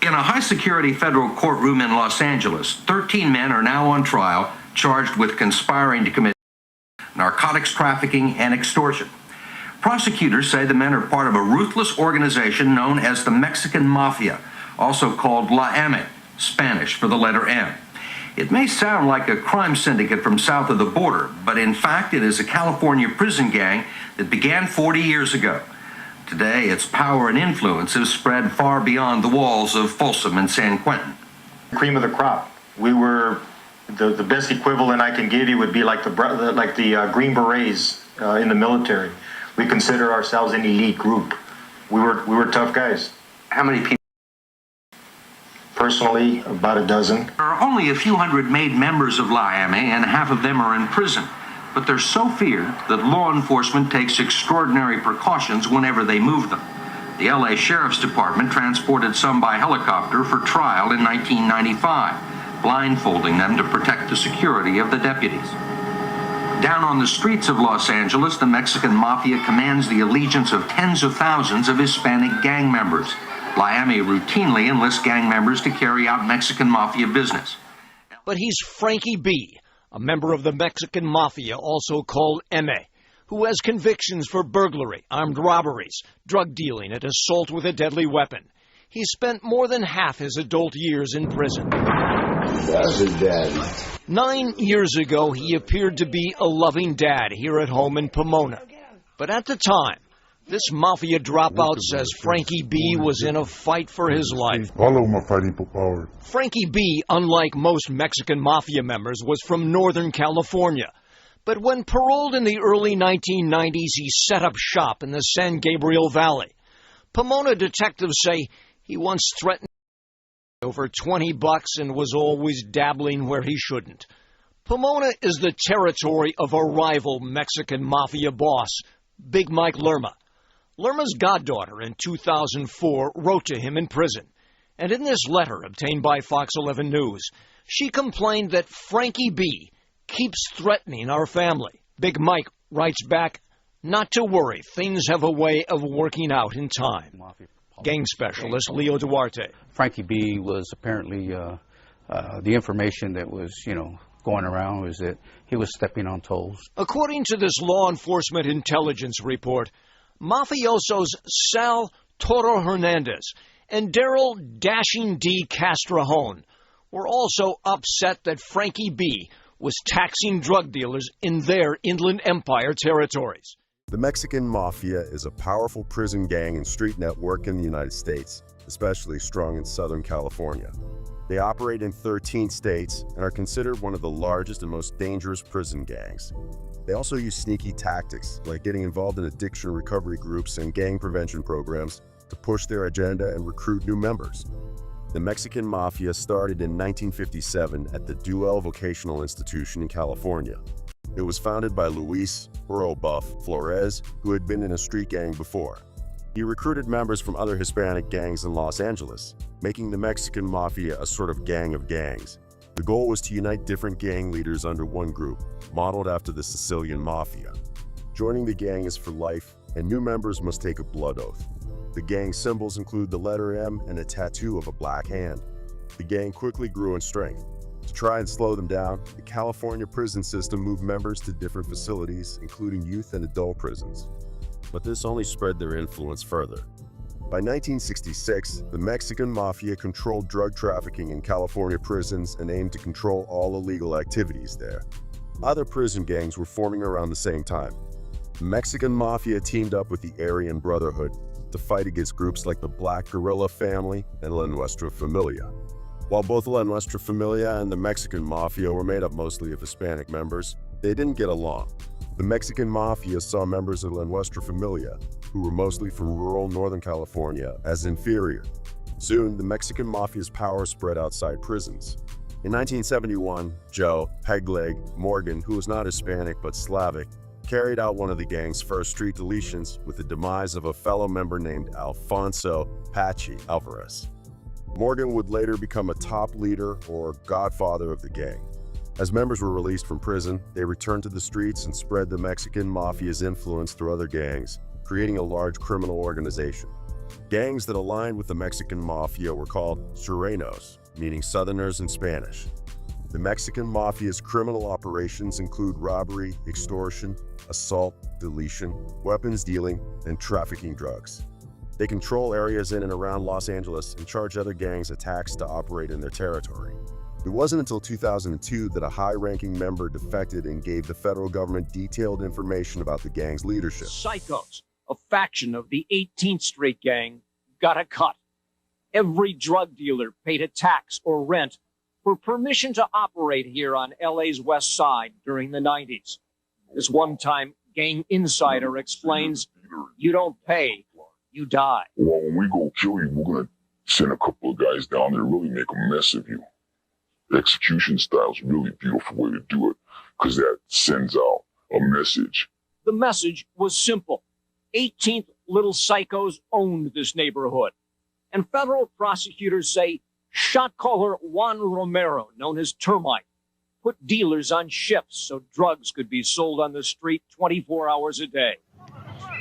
In a high-security federal courtroom in Los Angeles, 13 men are now on trial charged with conspiring to commit narcotics trafficking and extortion. Prosecutors say the men are part of a ruthless organization known as the Mexican Mafia, also called La M, Spanish for the letter M. It may sound like a crime syndicate from south of the border, but in fact it is a California prison gang that began 40 years ago. Today, its power and influence have spread far beyond the walls of Folsom and San Quentin. Cream of the crop. We were the best equivalent I can give you would be like the Green Berets in the military. We consider ourselves an elite group. We were tough guys. How many people? Personally, about a dozen. There are only a few hundred made members of La M, and half of them are in prison. But they're so feared that law enforcement takes extraordinary precautions whenever they move them. The LA Sheriff's Department transported some by helicopter for trial in 1995, blindfolding them to protect the security of the deputies. Down on the streets of Los Angeles, the Mexican Mafia commands the allegiance of tens of thousands of Hispanic gang members. Miami routinely enlists gang members to carry out Mexican Mafia business. But he's Frankie B., a member of the Mexican Mafia, also called M, who has convictions for burglary, armed robberies, drug dealing, and assault with a deadly weapon. He spent more than half his adult years in prison. That's his daddy. 9 years ago, he appeared to be a loving dad here at home in Pomona. But at the time, this Mafia dropout says Frankie B. was in a fight for his life. All of them are fighting for power. Frankie B., unlike most Mexican Mafia members, was from Northern California. But when paroled in the early 1990s, he set up shop in the San Gabriel Valley. Pomona detectives say he once threatened over $20 and was always dabbling where he shouldn't. Pomona is the territory of a rival Mexican Mafia boss, Big Mike Lerma. Lerma's goddaughter in 2004 wrote to him in prison, and in this letter obtained by Fox 11 News, she complained that Frankie B. keeps threatening our family. Big Mike writes back, "Not to worry, things have a way of working out in time." Gang specialist Leo Duarte. Frankie B. was apparently, the information that was, going around was that he was stepping on toes. According to this law enforcement intelligence report, mafiosos Sal Toro Hernandez and Daryl Dashing D. Castrajón were also upset that Frankie B. was taxing drug dealers in their Inland Empire territories. The Mexican Mafia is a powerful prison gang and street network in the United States, especially strong in Southern California. They operate in 13 states and are considered one of the largest and most dangerous prison gangs. They also use sneaky tactics, like getting involved in addiction recovery groups and gang prevention programs to push their agenda and recruit new members. The Mexican Mafia started in 1957 at the Duell Vocational Institution in California. It was founded by Luis "Burro Buff" Flores, who had been in a street gang before. He recruited members from other Hispanic gangs in Los Angeles, making the Mexican Mafia a sort of gang of gangs. The goal was to unite different gang leaders under one group, modeled after the Sicilian Mafia. Joining the gang is for life, and new members must take a blood oath. The gang symbols include the letter M and a tattoo of a black hand. The gang quickly grew in strength. To try and slow them down, the California prison system moved members to different facilities, including youth and adult prisons. But this only spread their influence further. By 1966, the Mexican Mafia controlled drug trafficking in California prisons and aimed to control all illegal activities there. Other prison gangs were forming around the same time. The Mexican Mafia teamed up with the Aryan Brotherhood to fight against groups like the Black Guerrilla Family and La Nuestra Familia. While both La Nuestra Familia and the Mexican Mafia were made up mostly of Hispanic members, they didn't get along. The Mexican Mafia saw members of La Nuestra Familia, who were mostly from rural Northern California, as inferior. Soon, the Mexican Mafia's power spread outside prisons. In 1971, Joe "Pegleg" Morgan, who was not Hispanic but Slavic, carried out one of the gang's first street deletions with the demise of a fellow member named Alfonso "Pachi" Alvarez. Morgan would later become a top leader or godfather of the gang. As members were released from prison, they returned to the streets and spread the Mexican Mafia's influence through other gangs, creating a large criminal organization. Gangs that aligned with the Mexican Mafia were called Surenos, meaning Southerners in Spanish. The Mexican Mafia's criminal operations include robbery, extortion, assault, deletion, weapons dealing, and trafficking drugs. They control areas in and around Los Angeles and charge other gangs a tax to operate in their territory. It wasn't until 2002 that a high-ranking member defected and gave the federal government detailed information about the gang's leadership. Psychos, a faction of the 18th Street Gang, got a cut. Every drug dealer paid a tax or rent for permission to operate here on LA's West Side during the 90s. This one-time gang insider explains, you don't pay, you die. Well, when we go kill you, we're going to send a couple of guys down there and really make a mess of you. The execution style is a really beautiful way to do it because that sends out a message. The message was simple. 18th Little Psychos owned this neighborhood. And federal prosecutors say shot caller Juan Romero, known as Termite, put dealers on ships so drugs could be sold on the street 24 hours a day.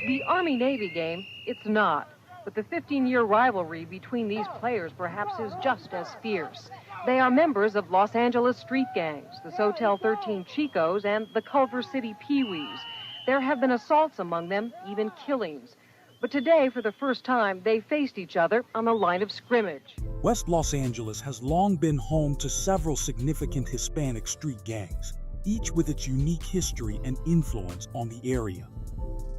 The Army-Navy game, it's not. But the 15-year rivalry between these players perhaps is just as fierce. They are members of Los Angeles street gangs, the Sotel 13 Chicos and the Culver City Pee-wees. There have been assaults among them, even killings. But today, for the first time, they faced each other on the line of scrimmage. West Los Angeles has long been home to several significant Hispanic street gangs, each with its unique history and influence on the area.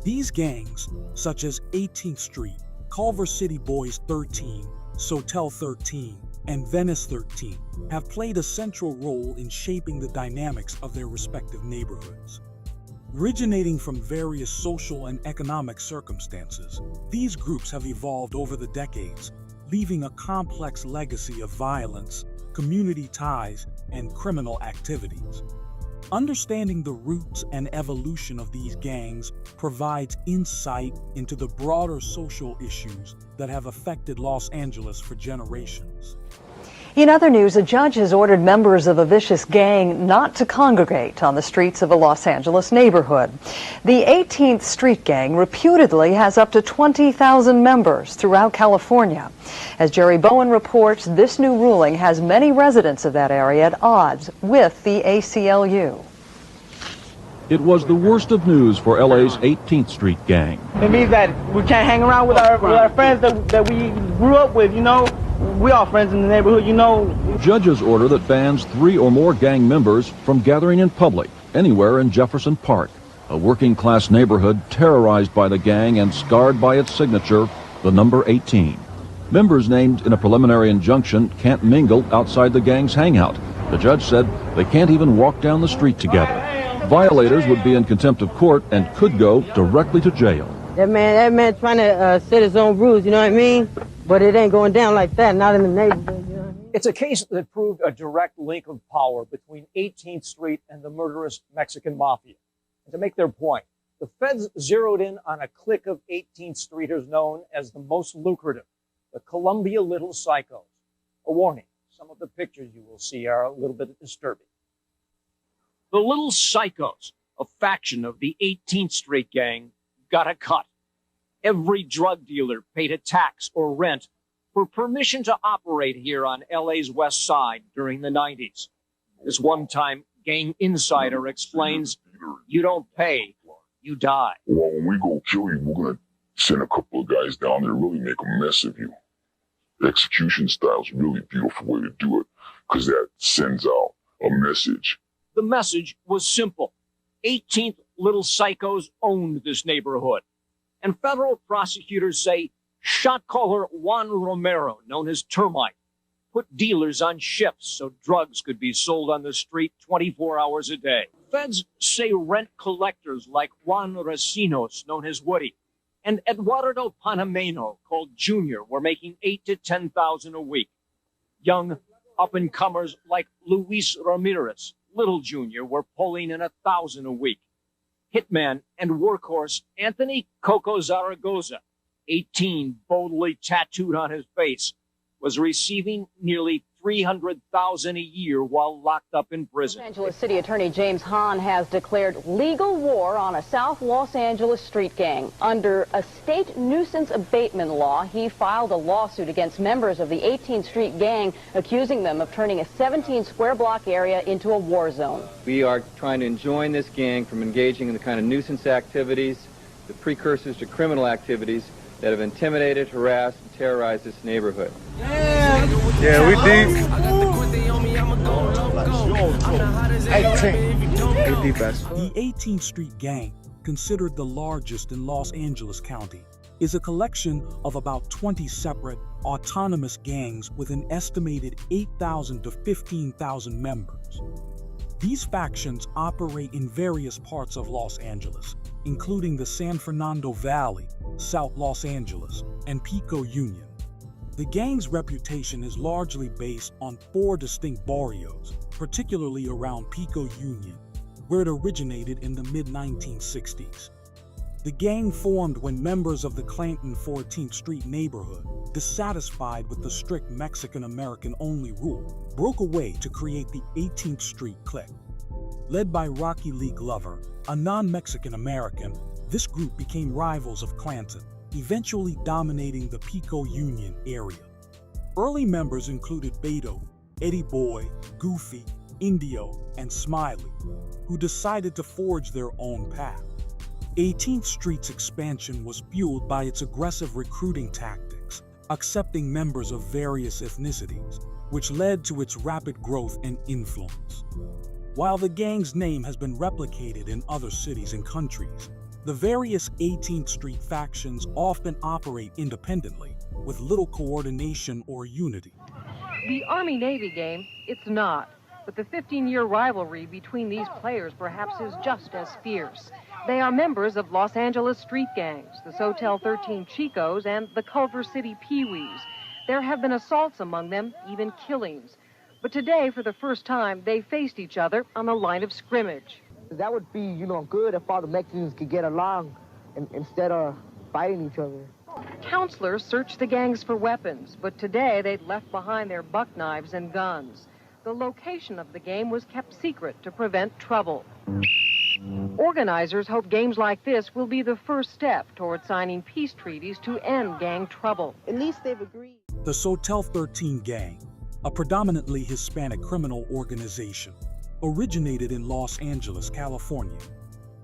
These gangs, such as 18th Street, Culver City Boys 13, Sotel 13, and Venice 13, have played a central role in shaping the dynamics of their respective neighborhoods. Originating from various social and economic circumstances, these groups have evolved over the decades, leaving a complex legacy of violence, community ties, and criminal activities. Understanding the roots and evolution of these gangs provides insight into the broader social issues that have affected Los Angeles for generations. In other news, a judge has ordered members of a vicious gang not to congregate on the streets of a Los Angeles neighborhood. The 18th Street Gang reputedly has up to 20,000 members throughout California. As Jerry Bowen reports, this new ruling has many residents of that area at odds with the ACLU. It was the worst of news for LA's 18th Street Gang. It means that we can't hang around with our friends that we grew up with, you know. We all friends in the neighborhood, you know. Judge's order that bans 3 or more gang members from gathering in public anywhere in Jefferson Park, a working-class neighborhood terrorized by the gang and scarred by its signature, the number 18. Members named in a preliminary injunction can't mingle outside the gang's hangout. The judge said they can't even walk down the street together. Violators would be in contempt of court and could go directly to jail. That man trying to set his own rules, you know what I mean? But it ain't going down like that, not in the neighborhood, you know what I mean? It's a case that proved a direct link of power between 18th Street and the murderous Mexican Mafia. And to make their point, the feds zeroed in on a clique of 18th Streeters known as the most lucrative, the Columbia Little Psychos. A warning, some of the pictures you will see are a little bit disturbing. The Little Psychos, a faction of the 18th Street Gang, got a cut. Every drug dealer paid a tax or rent for permission to operate here on LA's West Side during the 90s. This one-time gang insider explains, you don't pay, you die. Well, when we go kill you, we're going to send a couple of guys down there and really make a mess of you. The execution style is a really beautiful way to do it because that sends out a message. The message was simple. 18th Little Psychos owned this neighborhood. And federal prosecutors say shot caller Juan Romero, known as Termite, put dealers on ships so drugs could be sold on the street 24 hours a day. Feds say rent collectors like Juan Recinos, known as Woody, and Eduardo Panameno, called Junior, were making $8,000 to $10,000 a week. Young up-and-comers like Luis Ramirez, Little Junior, were pulling in $1,000 a week. Hitman and workhorse Anthony Coco Zaragoza, 18, boldly tattooed on his face, was receiving nearly $300,000 a year while locked up in prison. Los Angeles City Attorney James Hahn has declared legal war on a South Los Angeles street gang. Under a state nuisance abatement law, he filed a lawsuit against members of the 18th Street gang, accusing them of turning a 17-square block area into a war zone. We are trying to enjoin this gang from engaging in the kind of nuisance activities, the precursors to criminal activities that have intimidated, harassed, and terrorized this neighborhood. Yeah, we deep. The 18th Street Gang, considered the largest in Los Angeles County, is a collection of about 20 separate, autonomous gangs with an estimated 8,000 to 15,000 members. These factions operate in various parts of Los Angeles, including the San Fernando Valley, South Los Angeles, and Pico Union. The gang's reputation is largely based on 4 distinct barrios, particularly around Pico Union, where it originated in the mid-1960s. The gang formed when members of the Clanton 14th Street neighborhood, dissatisfied with the strict Mexican-American-only rule, broke away to create the 18th Street Clique. Led by Rocky Lee Glover, a non-Mexican American, this group became rivals of Clanton, eventually dominating the Pico Union area. Early members included Beto, Eddie Boy, Goofy, Indio, and Smiley, who decided to forge their own path. 18th Street's expansion was fueled by its aggressive recruiting tactics, accepting members of various ethnicities, which led to its rapid growth and influence. While the gang's name has been replicated in other cities and countries, the various 18th Street factions often operate independently, with little coordination or unity. The Army-Navy game, it's not. But the 15-year rivalry between these players perhaps is just as fierce. They are members of Los Angeles street gangs, the Sotel 13 Chicos and the Culver City Pee-wees. There have been assaults among them, even killings. But today, for the first time, they faced each other on the line of scrimmage. That would be, good if all the Mexicans could get along instead of fighting each other. Counselors searched the gangs for weapons, but today they'd left behind their buck knives and guns. The location of the game was kept secret to prevent trouble. Organizers hope games like this will be the first step toward signing peace treaties to end gang trouble. At least they've agreed. The Sotel 13 Gang, a predominantly Hispanic criminal organization, originated in Los Angeles, California.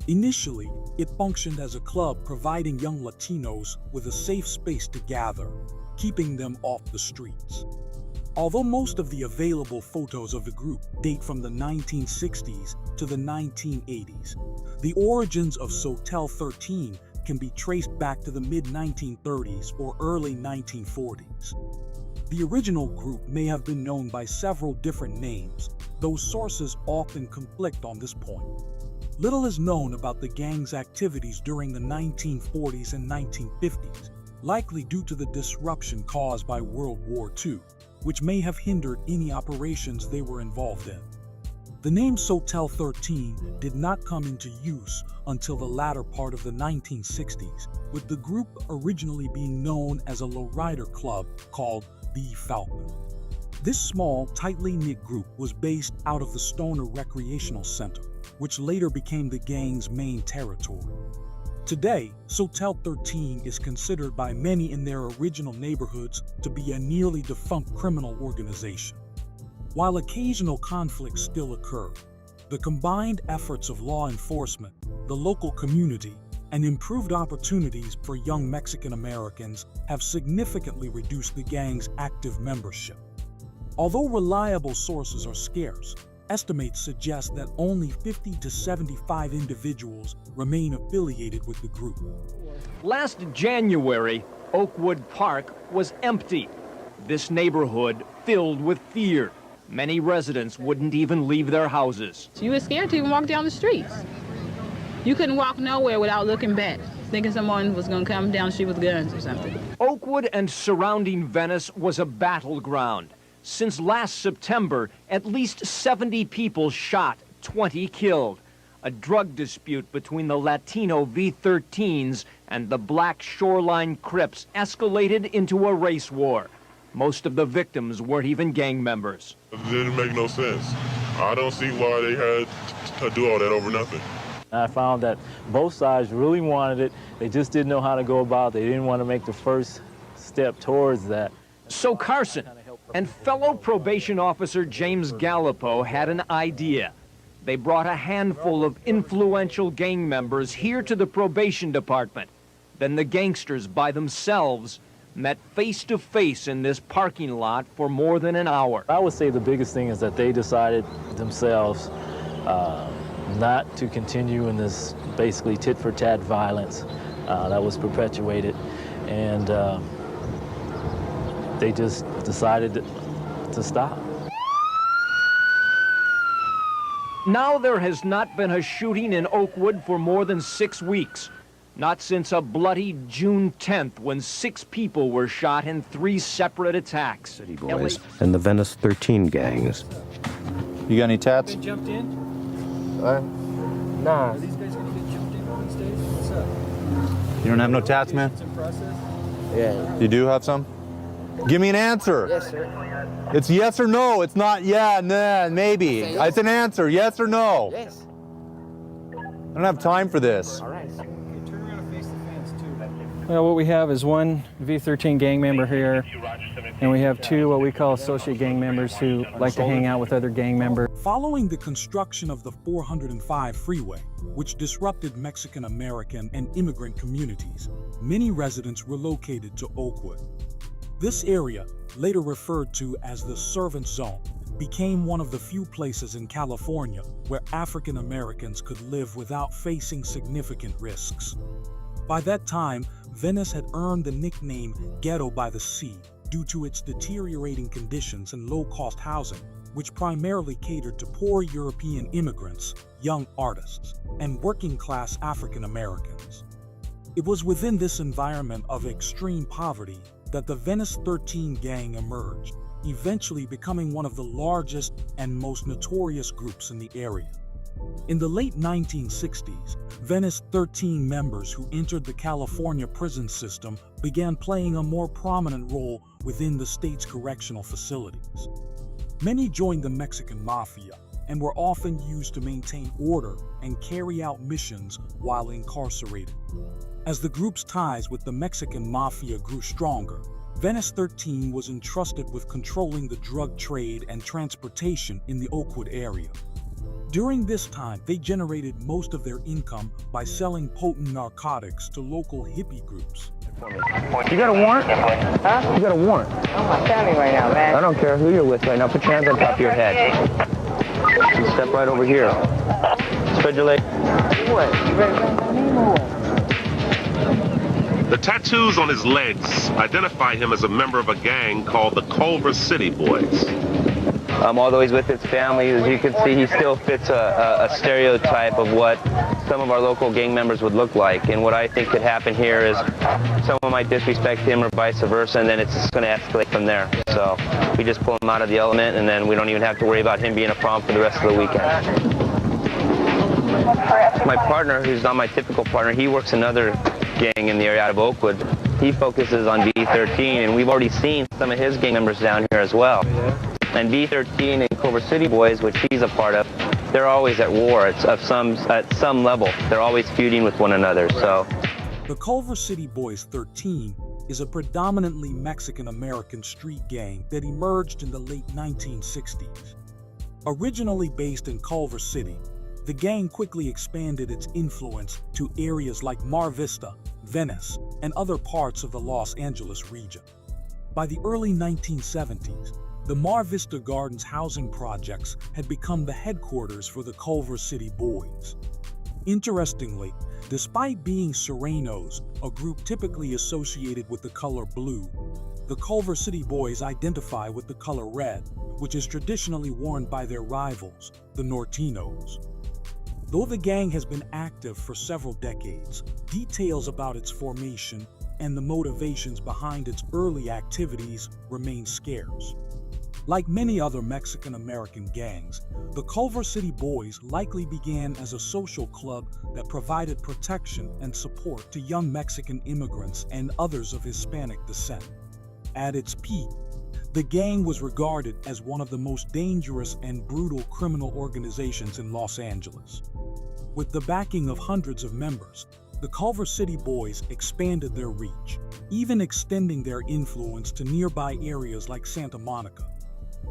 Initially, it functioned as a club providing young Latinos with a safe space to gather, keeping them off the streets. Although most of the available photos of the group date from the 1960s to the 1980s, the origins of Sotel 13 can be traced back to the mid-1930s or early 1940s. The original group may have been known by several different names, though sources often conflict on this point. Little is known about the gang's activities during the 1940s and 1950s, likely due to the disruption caused by World War II, which may have hindered any operations they were involved in. The name Sotel 13 did not come into use until the latter part of the 1960s, with the group originally being known as a lowrider club called the Falcon. This small, tightly knit group was based out of the Stoner Recreational Center, which later became the gang's main territory. Today, Sotel 13 is considered by many in their original neighborhoods to be a nearly defunct criminal organization. While occasional conflicts still occur, the combined efforts of law enforcement, the local community, and improved opportunities for young Mexican Americans have significantly reduced the gang's active membership. Although reliable sources are scarce, estimates suggest that only 50 to 75 individuals remain affiliated with the group. Last January, Oakwood Park was empty. This neighborhood filled with fear. Many residents wouldn't even leave their houses. You were scared to even walk down the streets. You couldn't walk nowhere without looking back, thinking someone was going to come down the street with guns or something. Oakwood and surrounding Venice was a battleground. Since last September, at least 70 people shot, 20 killed. A drug dispute between the Latino V-13s and the black shoreline Crips escalated into a race war. Most of the victims weren't even gang members. It didn't make no sense. I don't see why they had to do all that over nothing. I found that both sides really wanted it. They just didn't know how to go about it. They didn't want to make the first step towards that. So Carson and fellow probation officer James Gallipo had an idea. They brought a handful of influential gang members here to the probation department. Then the gangsters by themselves met face to face in this parking lot for more than an hour. I would say the biggest thing is that they decided themselves not to continue in this basically tit-for-tat violence that was perpetuated, and they just decided to stop. Now there has not been a shooting in Oakwood for more than 6 weeks. Not since a bloody June 10th when 6 people were shot in 3 separate attacks. City Boys and the Venice 13 gangs. You got any tats? Jumped in? Nah. Are these guys gonna get jumped in one of these days? What's up? You don't have no tats, man? It's in process? Yeah. You do have some? Give me an answer. Yes, sir. It's yes or no. It's not yeah, nah, maybe. Yes. It's an answer, yes or no. Yes. I don't have time for this. All right. Okay, turn around and face the fence, too. Well, what we have is one V13 gang member here, and we have 2 what we call associate gang members who like to hang out with other gang members. Following the construction of the 405 freeway, which disrupted Mexican-American and immigrant communities, many residents relocated to Oakwood. This area, later referred to as the Servant Zone, became one of the few places in California where African Americans could live without facing significant risks. By that time, Venice had earned the nickname Ghetto by the Sea due to its deteriorating conditions and low-cost housing, which primarily catered to poor European immigrants, young artists, and working-class African Americans. It was within this environment of extreme poverty that the Venice 13 gang emerged, eventually becoming one of the largest and most notorious groups in the area. In the late 1960s, Venice 13 members who entered the California prison system began playing a more prominent role within the state's correctional facilities. Many joined the Mexican Mafia and were often used to maintain order and carry out missions while incarcerated. As the group's ties with the Mexican Mafia grew stronger, Venice 13 was entrusted with controlling the drug trade and transportation in the Oakwood area. During this time, they generated most of their income by selling potent narcotics to local hippie groups. You got a warrant? Huh? You got a warrant? I'm my family right now, man. I don't care who you're with right now. Put your hands on top of your head. You step right over here. Spread your leg. What? You ready to run my name or what? The tattoos on his legs identify him as a member of a gang called the Culver City Boys. Although he's with his family, as you can see, he still fits a stereotype of what some of our local gang members would look like. And what I think could happen here is someone might disrespect him or vice versa, and then it's just going to escalate from there. So we just pull him out of the element, and then we don't even have to worry about him being a problem for the rest of the weekend. My partner, who's not my typical partner, he works another gang in the area out of Oakwood. He focuses on B13, and we've already seen some of his gang members down here as well. And B13 and Culver City Boys, which he's a part of, they're always at war at some level. They're always feuding with one another. So, the Culver City Boys 13 is a predominantly Mexican-American street gang that emerged in the late 1960s. Originally based in Culver City, the gang quickly expanded its influence to areas like Mar Vista, Venice, and other parts of the Los Angeles region. By the early 1970s, the Mar Vista Gardens housing projects had become the headquarters for the Culver City Boys. Interestingly, despite being Surenos, a group typically associated with the color blue, the Culver City Boys identify with the color red, which is traditionally worn by their rivals, the Norteños. Though the gang has been active for several decades, details about its formation and the motivations behind its early activities remain scarce. Like many other Mexican-American gangs, the Culver City Boys likely began as a social club that provided protection and support to young Mexican immigrants and others of Hispanic descent. At its peak, The gang was regarded as one of the most dangerous and brutal criminal organizations in Los Angeles. With the backing of hundreds of members, the Culver City Boys expanded their reach, even extending their influence to nearby areas like Santa Monica.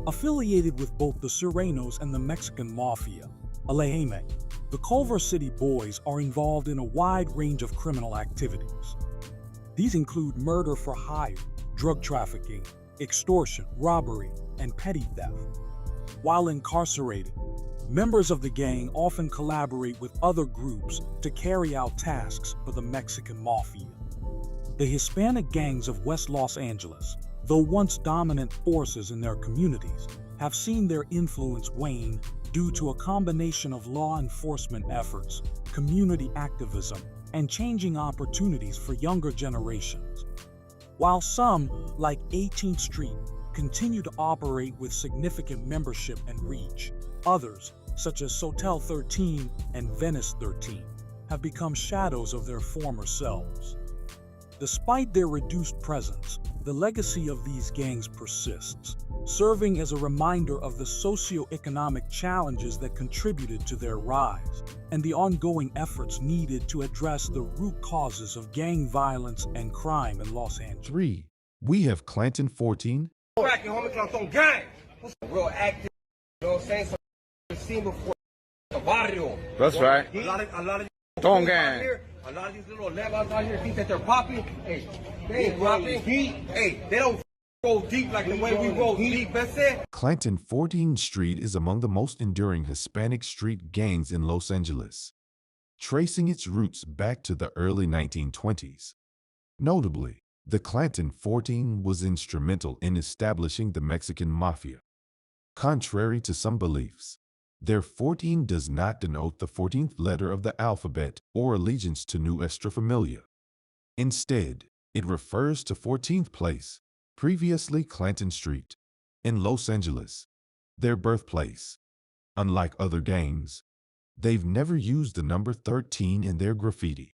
Affiliated with both the Surenos and the Mexican Mafia, the Culver City Boys are involved in a wide range of criminal activities. These include murder for hire, drug trafficking, extortion, robbery, and petty theft. While incarcerated, members of the gang often collaborate with other groups to carry out tasks for the Mexican Mafia. The Hispanic gangs of West Los Angeles, though once dominant forces in their communities, have seen their influence wane due to a combination of law enforcement efforts, community activism, and changing opportunities for younger generations. While some, like 18th Street, continue to operate with significant membership and reach, others, such as Sotel 13 and Venice 13, have become shadows of their former selves. Despite their reduced presence, the legacy of these gangs persists, serving as a reminder of the socio-economic challenges that contributed to their rise, and the ongoing efforts needed to address the root causes of gang violence and crime in Los Angeles. 3. We have Clanton 14. Real active, you know what I'm saying? So seen before. That's right. A lot of Don't gang. a lot of these little levels out here think that they're popping. Hey, they ain't popping. Hey, they don't roll deep like the way we roll deep. That's it. Clanton 14th Street is among the most enduring Hispanic street gangs in Los Angeles, tracing its roots back to the early 1920s. Notably, the Clanton 14 was instrumental in establishing the Mexican Mafia. Contrary to some beliefs, their 14 does not denote the 14th letter of the alphabet or allegiance to Nuestra Familia. Instead, it refers to 14th Place, previously Clanton Street, in Los Angeles, their birthplace. Unlike other gangs, they've never used the number 13 in their graffiti.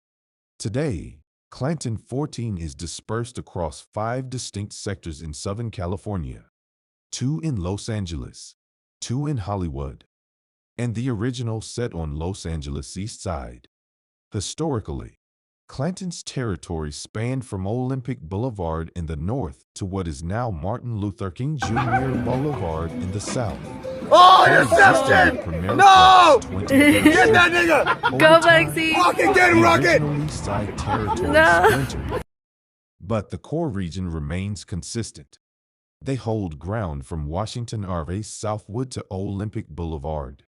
Today, Clanton 14 is dispersed across 5 distinct sectors in Southern California, 2 in Los Angeles, 2 in Hollywood, and the original set on Los Angeles East Side. Historically, Clanton's territory spanned from Olympic Boulevard in the north to what is now Martin Luther King Jr. Boulevard in the south. Oh, interception! No! Get that nigga! Go, Lexi! Fucking get him, Rocket! East Side territory No. splintered. But the core region remains consistent. They hold ground from Washington Ave southward to Olympic Boulevard,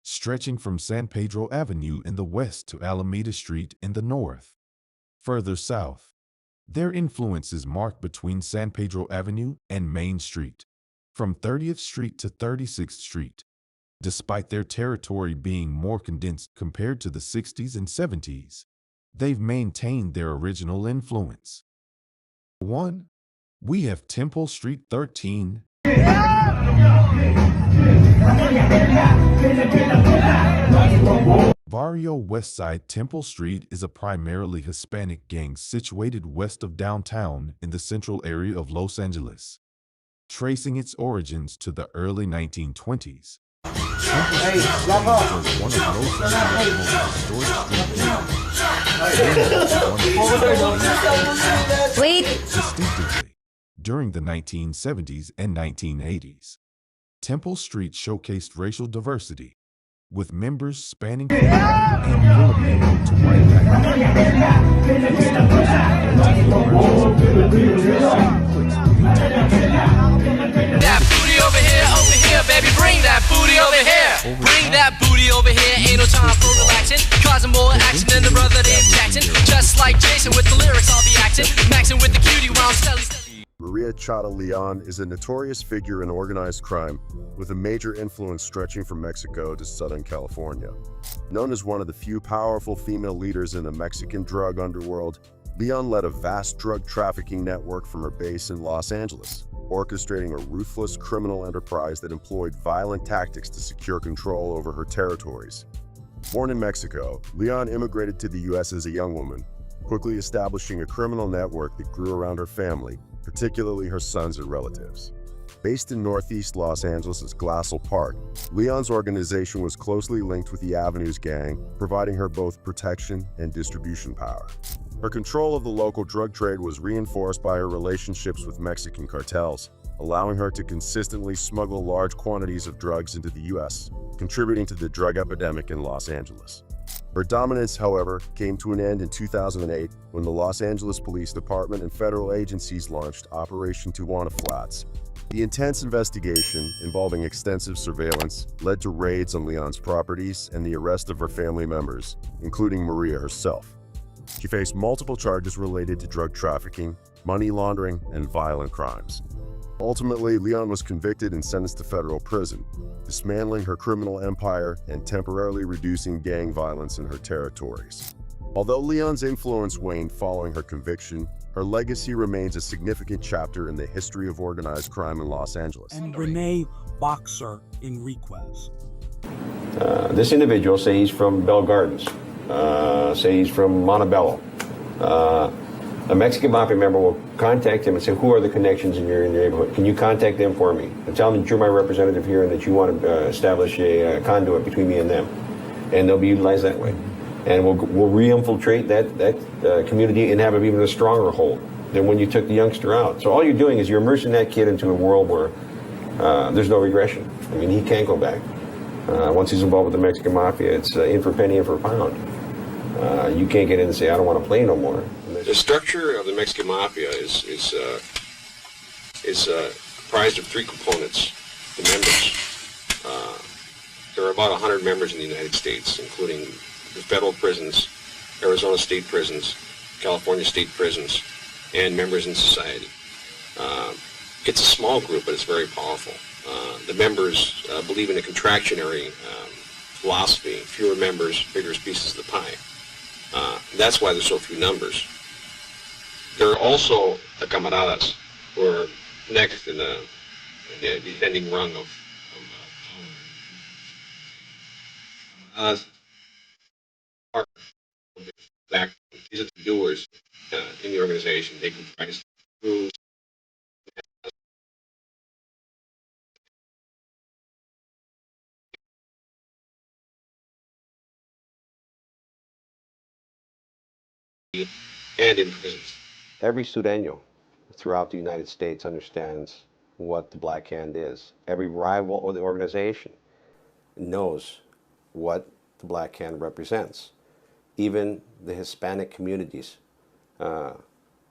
stretching from San Pedro Avenue in the west to Alameda Street in the north. Further south, their influence is marked between San Pedro Avenue and Main Street, from 30th Street to 36th Street. Despite their territory being more condensed compared to the 60s and 70s, they've maintained their original influence. 1. We have Temple Street 13. Barrio Westside Temple Street is a primarily Hispanic gang situated west of downtown in the central area of Los Angeles. Tracing its origins to the early 1920s, Temple Street was one of Los Angeles' most historic street gangs. Distinctively, during the 1970s and 1980s, Temple Street showcased racial diversity, with members spanning from black and Filipino to white That booty over here, baby, bring that booty over here. Bring that booty over here, ain't no time for relaxing. Causing more action than the brother named Jackson. Just like Jason with the lyrics, I'll be acting. Maxing with the cutie while Stelly. Maria Chata Leon is a notorious figure in organized crime, with a major influence stretching from Mexico to Southern California. Known as one of the few powerful female leaders in the Mexican drug underworld, Leon led a vast drug trafficking network from her base in Los Angeles, orchestrating a ruthless criminal enterprise that employed violent tactics to secure control over her territories. Born in Mexico, Leon immigrated to the U.S. as a young woman, quickly establishing a criminal network that grew around her family, particularly her sons and relatives. Based in northeast Los Angeles' Glassell Park, Leon's organization was closely linked with the Avenues gang, providing her both protection and distribution power. Her control of the local drug trade was reinforced by her relationships with Mexican cartels, allowing her to consistently smuggle large quantities of drugs into the U.S., contributing to the drug epidemic in Los Angeles. Her dominance, however, came to an end in 2008 when the Los Angeles Police Department and federal agencies launched Operation Tijuana Flats. The intense investigation, involving extensive surveillance, led to raids on Leon's properties and the arrest of her family members, including Maria herself. She faced multiple charges related to drug trafficking, money laundering, and violent crimes. Ultimately, Leon was convicted and sentenced to federal prison, dismantling her criminal empire and temporarily reducing gang violence in her territories. Although Leon's influence waned following her conviction, her legacy remains a significant chapter in the history of organized crime in Los Angeles. And Rene Enriquez. This individual, say he's from Bell Gardens, say he's from Montebello. A Mexican Mafia member will contact him and say, who are the connections in your neighborhood? Can you contact them for me? And tell them that you're my representative here and that you want to establish a conduit between me and them. And they'll be utilized that way. And we'll re-infiltrate that community and have it even a stronger hold than when you took the youngster out. So all you're doing is you're immersing that kid into a world where there's no regression. I mean, he can't go back. Once he's involved with the Mexican Mafia, it's in for penny, in for pound. You can't get in and say, I don't want to play no more. The structure of the Mexican Mafia is comprised of three components. The members. There are about 100 members in the United States, including the federal prisons, Arizona state prisons, California state prisons, and members in society. It's a small group, but it's very powerful. The members believe in a contractionary philosophy. Fewer members, bigger pieces of the pie. That's why there's so few numbers. There are also the camaradas, who are next in the descending rung of these are the doers in the organization. They comprise crews. And in prisons. Every Sureno throughout the United States understands what the Black Hand is. Every rival or the organization knows what the Black Hand represents. Even the Hispanic communities, and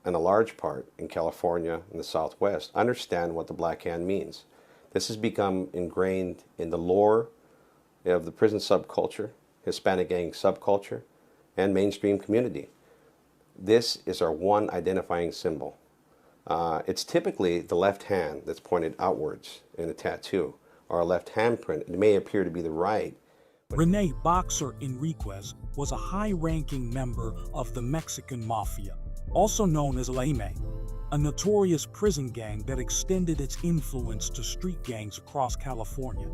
a large part in California and the Southwest, understand what the Black Hand means. This has become ingrained in the lore of the prison subculture, Hispanic gang subculture, and mainstream community. This is our one identifying symbol. It's typically the left hand that's pointed outwards in a tattoo, or a left handprint. It may appear to be the right. Rene Enriquez was a high-ranking member of the Mexican Mafia, also known as La M, a notorious prison gang that extended its influence to street gangs across California.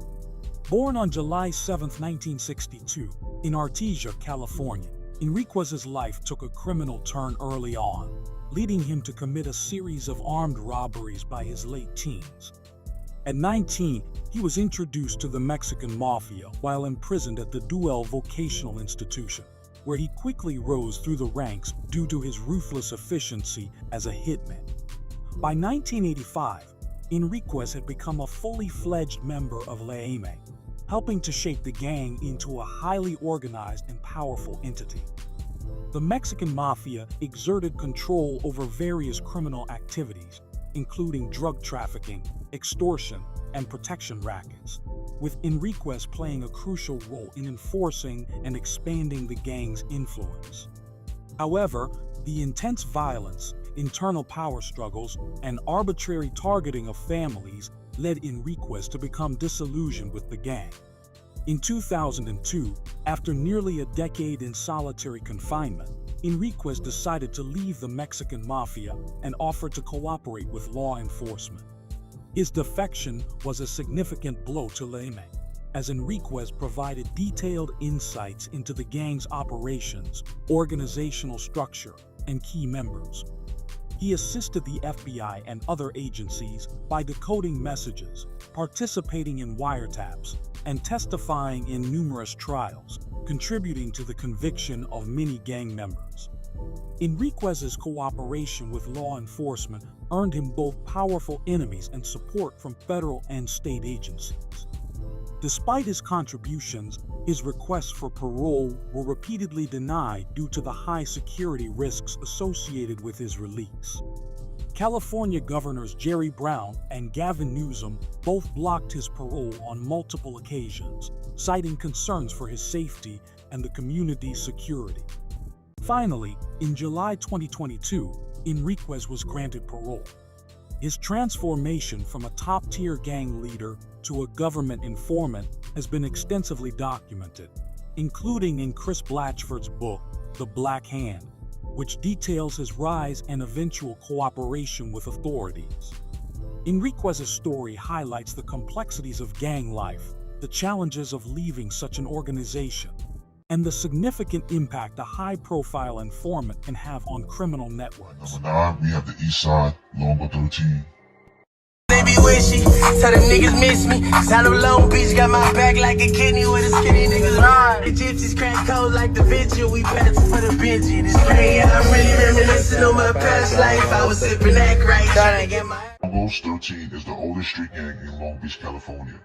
Born on July 7, 1962, in Artesia, California, Enriquez's life took a criminal turn early on, leading him to commit a series of armed robberies by his late teens. At 19, he was introduced to the Mexican Mafia while imprisoned at the Duel Vocational Institution, where he quickly rose through the ranks due to his ruthless efficiency as a hitman. By 1985, Enriquez had become a fully fledged member of La M, helping to shape the gang into a highly organized and powerful entity. The Mexican Mafia exerted control over various criminal activities, including drug trafficking, extortion, and protection rackets, with Enriquez playing a crucial role in enforcing and expanding the gang's influence. However, the intense violence, internal power struggles, and arbitrary targeting of families led Enriquez to become disillusioned with the gang. In 2002, after nearly a decade in solitary confinement, Enriquez decided to leave the Mexican Mafia and offered to cooperate with law enforcement. His defection was a significant blow to La M, as Enriquez provided detailed insights into the gang's operations, organizational structure, and key members. He assisted the FBI and other agencies by decoding messages, participating in wiretaps, and testifying in numerous trials, contributing to the conviction of many gang members. Enriquez's cooperation with law enforcement earned him both powerful enemies and support from federal and state agencies. Despite his contributions, his requests for parole were repeatedly denied due to the high security risks associated with his release. California Governors Jerry Brown and Gavin Newsom both blocked his parole on multiple occasions, citing concerns for his safety and the community's security. Finally, in July 2022, Enriquez was granted parole. His transformation from a top-tier gang leader to a government informant has been extensively documented, including in Chris Blatchford's book, The Black Hand, which details his rise and eventual cooperation with authorities. Enriquez's story highlights the complexities of gang life, the challenges of leaving such an organization, and the significant impact a high-profile informant can have on criminal networks. Number 9, we have the East Side, Longo 13. They be wishy, tell them niggas miss me. Sound of Long Beach, got my back like a kidney with a skinny niggas ride. The gypsies crack cold like the vigil, we pass for the Benji. This crazy, I'm really reminiscing on my past life. I was sipping that right, trying to get my... Longos 13 is the oldest street gang in Long Beach, California.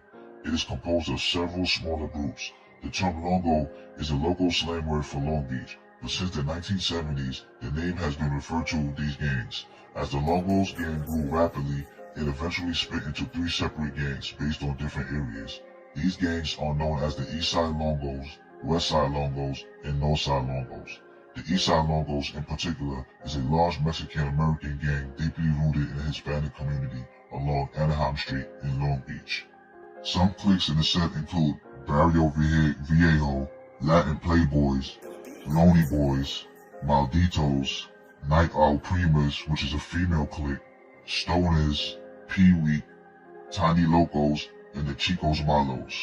It is composed of several smaller groups. The term Longo is a local slang word for Long Beach, but since the 1970s, the name has been referred to these gangs. As the Longos gang grew rapidly, it eventually split into 3 separate gangs based on different areas. These gangs are known as the East Side Longos, West Side Longos, and North Side Longos. The East Side Longos in particular is a large Mexican-American gang deeply rooted in the Hispanic community along Anaheim Street in Long Beach. Some cliques in the set include Barrio Viejo, Latin Playboys, Lonely Boys, Malditos, Night Owl Primas, which is a female clique, Stoners, Pee-Wee, Tiny Locos, and the Chicos Malos.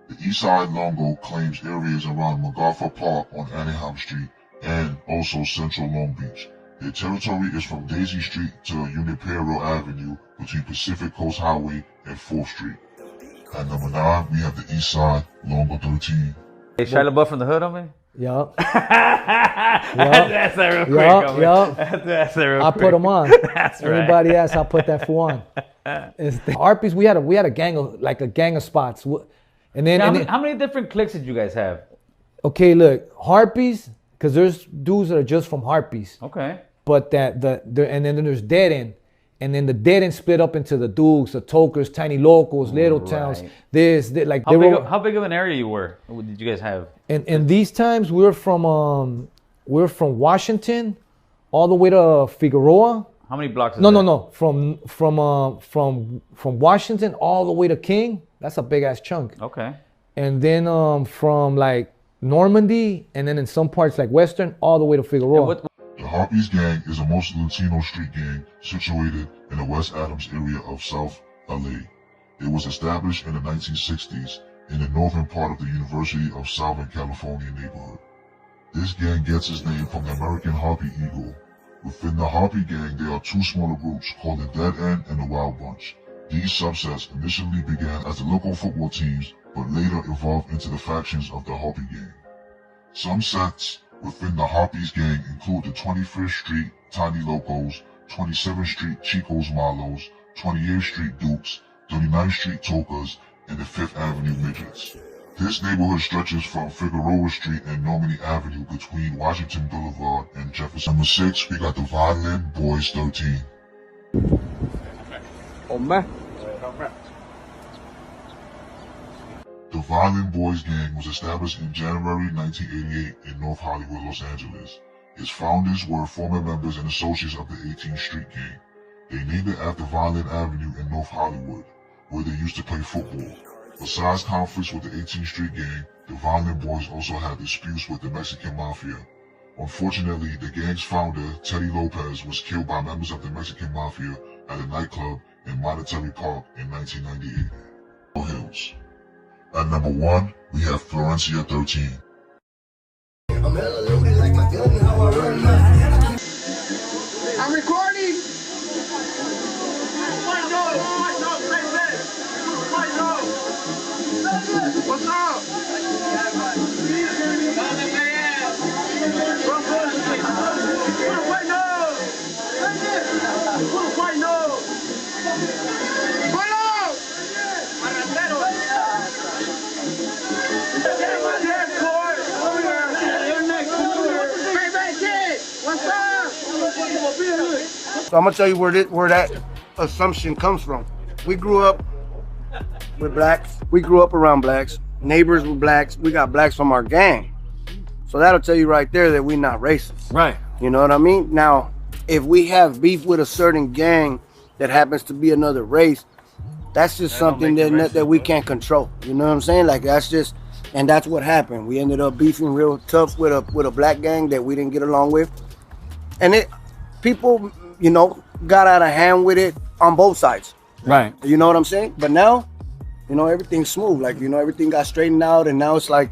The Eastside Longo claims areas around MacArthur Park on Anaheim Street and also Central Long Beach. Their territory is from Daisy Street to Junipero Avenue between Pacific Coast Highway and 4th Street. At number 9, we have the Eastside Longo 13. Hey, Shia LaBeouf from the hood on me? Yup. That's that real quick. Yup. That's that real I quick. put them on. That's Anybody right. else, I put that for on. It's the Harpys, we had a gang of, like a gang of spots. And then, How many different cliques did you guys have? Okay, look, Harpys, because there's dudes that are just from Harpys. Okay. But and then there's Dead End. And then the Dead End split up into the Dukes, the Tokers, Tiny Locals, Little Towns. How big of an area you were? What did you guys have? And these times we were from Washington all the way to Figueroa. How many blocks? No. From Washington all the way to King. That's a big ass chunk. Okay. And then from like Normandy, and then in some parts like Western, all the way to Figueroa. The Harpys gang is a mostly Latino street gang situated in the West Adams area of South LA. It was established in the 1960s in the northern part of the University of Southern California neighborhood. This gang gets its name from the American Harpy Eagle. Within the Harpy gang, there are 2 smaller groups called the Dead End and the Wild Bunch. These subsets initially began as the local football teams, but later evolved into the factions of the Harpy gang. Some sets within the Harpys gang include the 25th Street Tiny Locos, 27th Street Chicos Malos, 28th Street Dukes, 39th Street Tokas, and the 5th Avenue Midgets. This neighborhood stretches from Figueroa Street and Normandy Avenue between Washington Boulevard and Jefferson. Number 6, we got the Vineland Boys 13. The Vineland Boys gang was established in January 1988 in North Hollywood, Los Angeles. Its founders were former members and associates of the 18th Street gang. They named it after Vineland Avenue in North Hollywood, where they used to play football. Besides conflicts with the 18th Street gang, the Vineland Boys also had disputes with the Mexican Mafia. Unfortunately, the gang's founder, Teddy Lopez, was killed by members of the Mexican Mafia at a nightclub in Monterey Park in 1998. Hills. At number 1, we have Florencia 13. I'm hella loaded like my gun, how I run my... I'm recording. What's up? So I'm gonna tell you where that assumption comes from. We grew up with blacks. We grew up around blacks. Neighbors were blacks. We got blacks from our gang. So that'll tell you right there that we're not racist. Right. You know what I mean? Now, if we have beef with a certain gang that happens to be another race, that's just something that we can't control. You know what I'm saying? Like that's just, and that's what happened. We ended up beefing real tough with a black gang that we didn't get along with, and people, you know, got out of hand with it on both sides. Right. You know what I'm saying? But now, you know, everything's smooth. Like, you know, everything got straightened out, and now it's like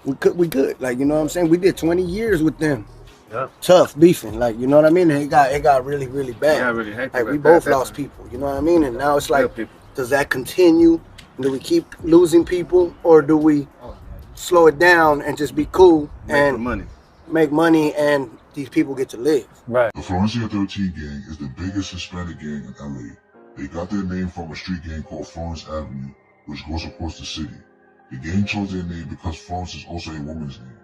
we good. Like, you know what I'm saying? We did 20 years with them. Yep. Tough beefing, like, you know what I mean? And it got really, really bad. Yeah, really hectic. Like, we both lost people, you know what I mean? And now it's like, does that continue? Do we keep losing people, or do we slow it down and just be cool and make money and these people get to live? Right. The Florencia 13 gang is the biggest Hispanic gang in LA. They got their name from a street gang called Florence Avenue, which goes across the city. The gang chose their name because Florence is also a woman's name.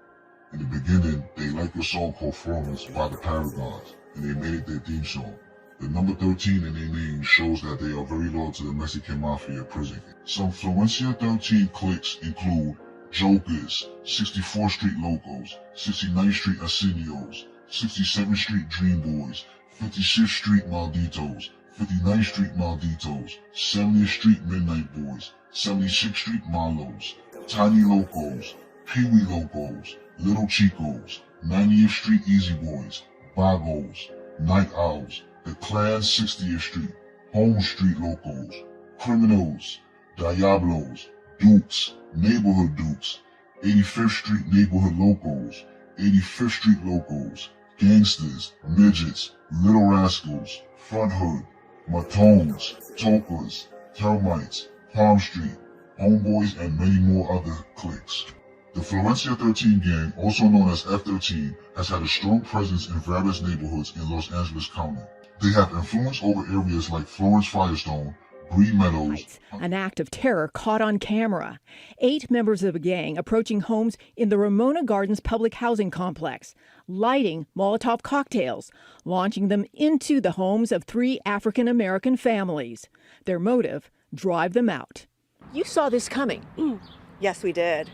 In the beginning, they liked a song called Florence by the Paragons, and they made it their theme song. The number 13 in their name shows that they are very loyal to the Mexican Mafia prison. Some Florencia 13 cliques include Jokers, 64th Street Locos, 69th Street Arsenio's, 67th Street Dream Boys, 56th Street Malditos, 59th Street Malditos, 70th Street Midnight Boys, 76th Street Malos, Tiny Locos, Pee-wee Locos, Little Chicos, 90th Street Easy Boys, Vagos, Night Owls, The Clan 60th Street, Home Street Locos, Criminals, Diablos, Dukes, Neighborhood Dukes, 85th Street Neighborhood Locos, 85th Street Locos, Gangsters, Midgets, Little Rascals, Front Hood, Matones, Tokers, Termites, Palm Street, Homeboys, and many more other cliques. The Florencia 13 gang, also known as F13, has had a strong presence in various neighborhoods in Los Angeles County. They have influence over areas like Florence Firestone, Bree Meadows. An act of terror caught on camera. 8 members of a gang approaching homes in the Ramona Gardens public housing complex, lighting Molotov cocktails, launching them into the homes of 3 African-American families. Their motive, drive them out. You saw this coming. Yes, we did.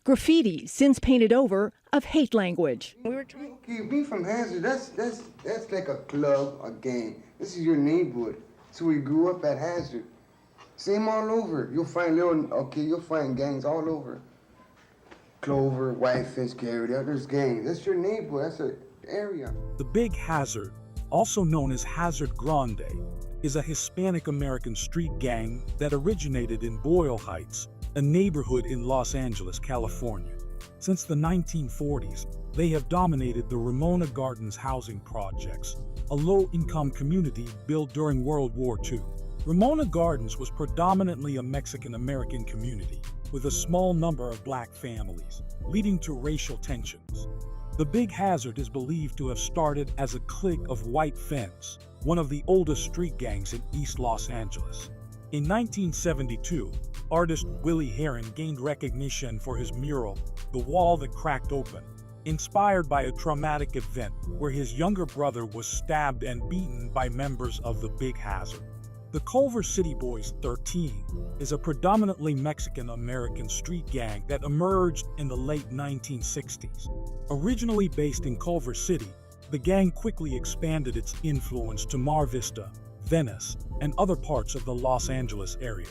Graffiti, since painted over, of hate language. We were trying to be from Hazard. That's like a club, a gang. This is your neighborhood. So we grew up at Hazard. Same all over. You'll find gangs all over. Clover, Whitefish, Gary, there's gangs. That's your neighborhood. That's an area. The Big Hazard, also known as Hazard Grande, is a Hispanic-American street gang that originated in Boyle Heights, a neighborhood in Los Angeles, California. Since the 1940s, they have dominated the Ramona Gardens housing projects, a low-income community built during World War II. Ramona Gardens was predominantly a Mexican-American community, with a small number of black families, leading to racial tensions. The Big Hazard is believed to have started as a clique of White Fence, one of the oldest street gangs in East Los Angeles. In 1972, artist Willie Herron gained recognition for his mural, The Wall That Cracked Open, inspired by a traumatic event where his younger brother was stabbed and beaten by members of the Big Hazard. The Culver City Boys 13 is a predominantly Mexican-American street gang that emerged in the late 1960s. Originally based in Culver City, the gang quickly expanded its influence to Mar Vista, Venice, and other parts of the Los Angeles area.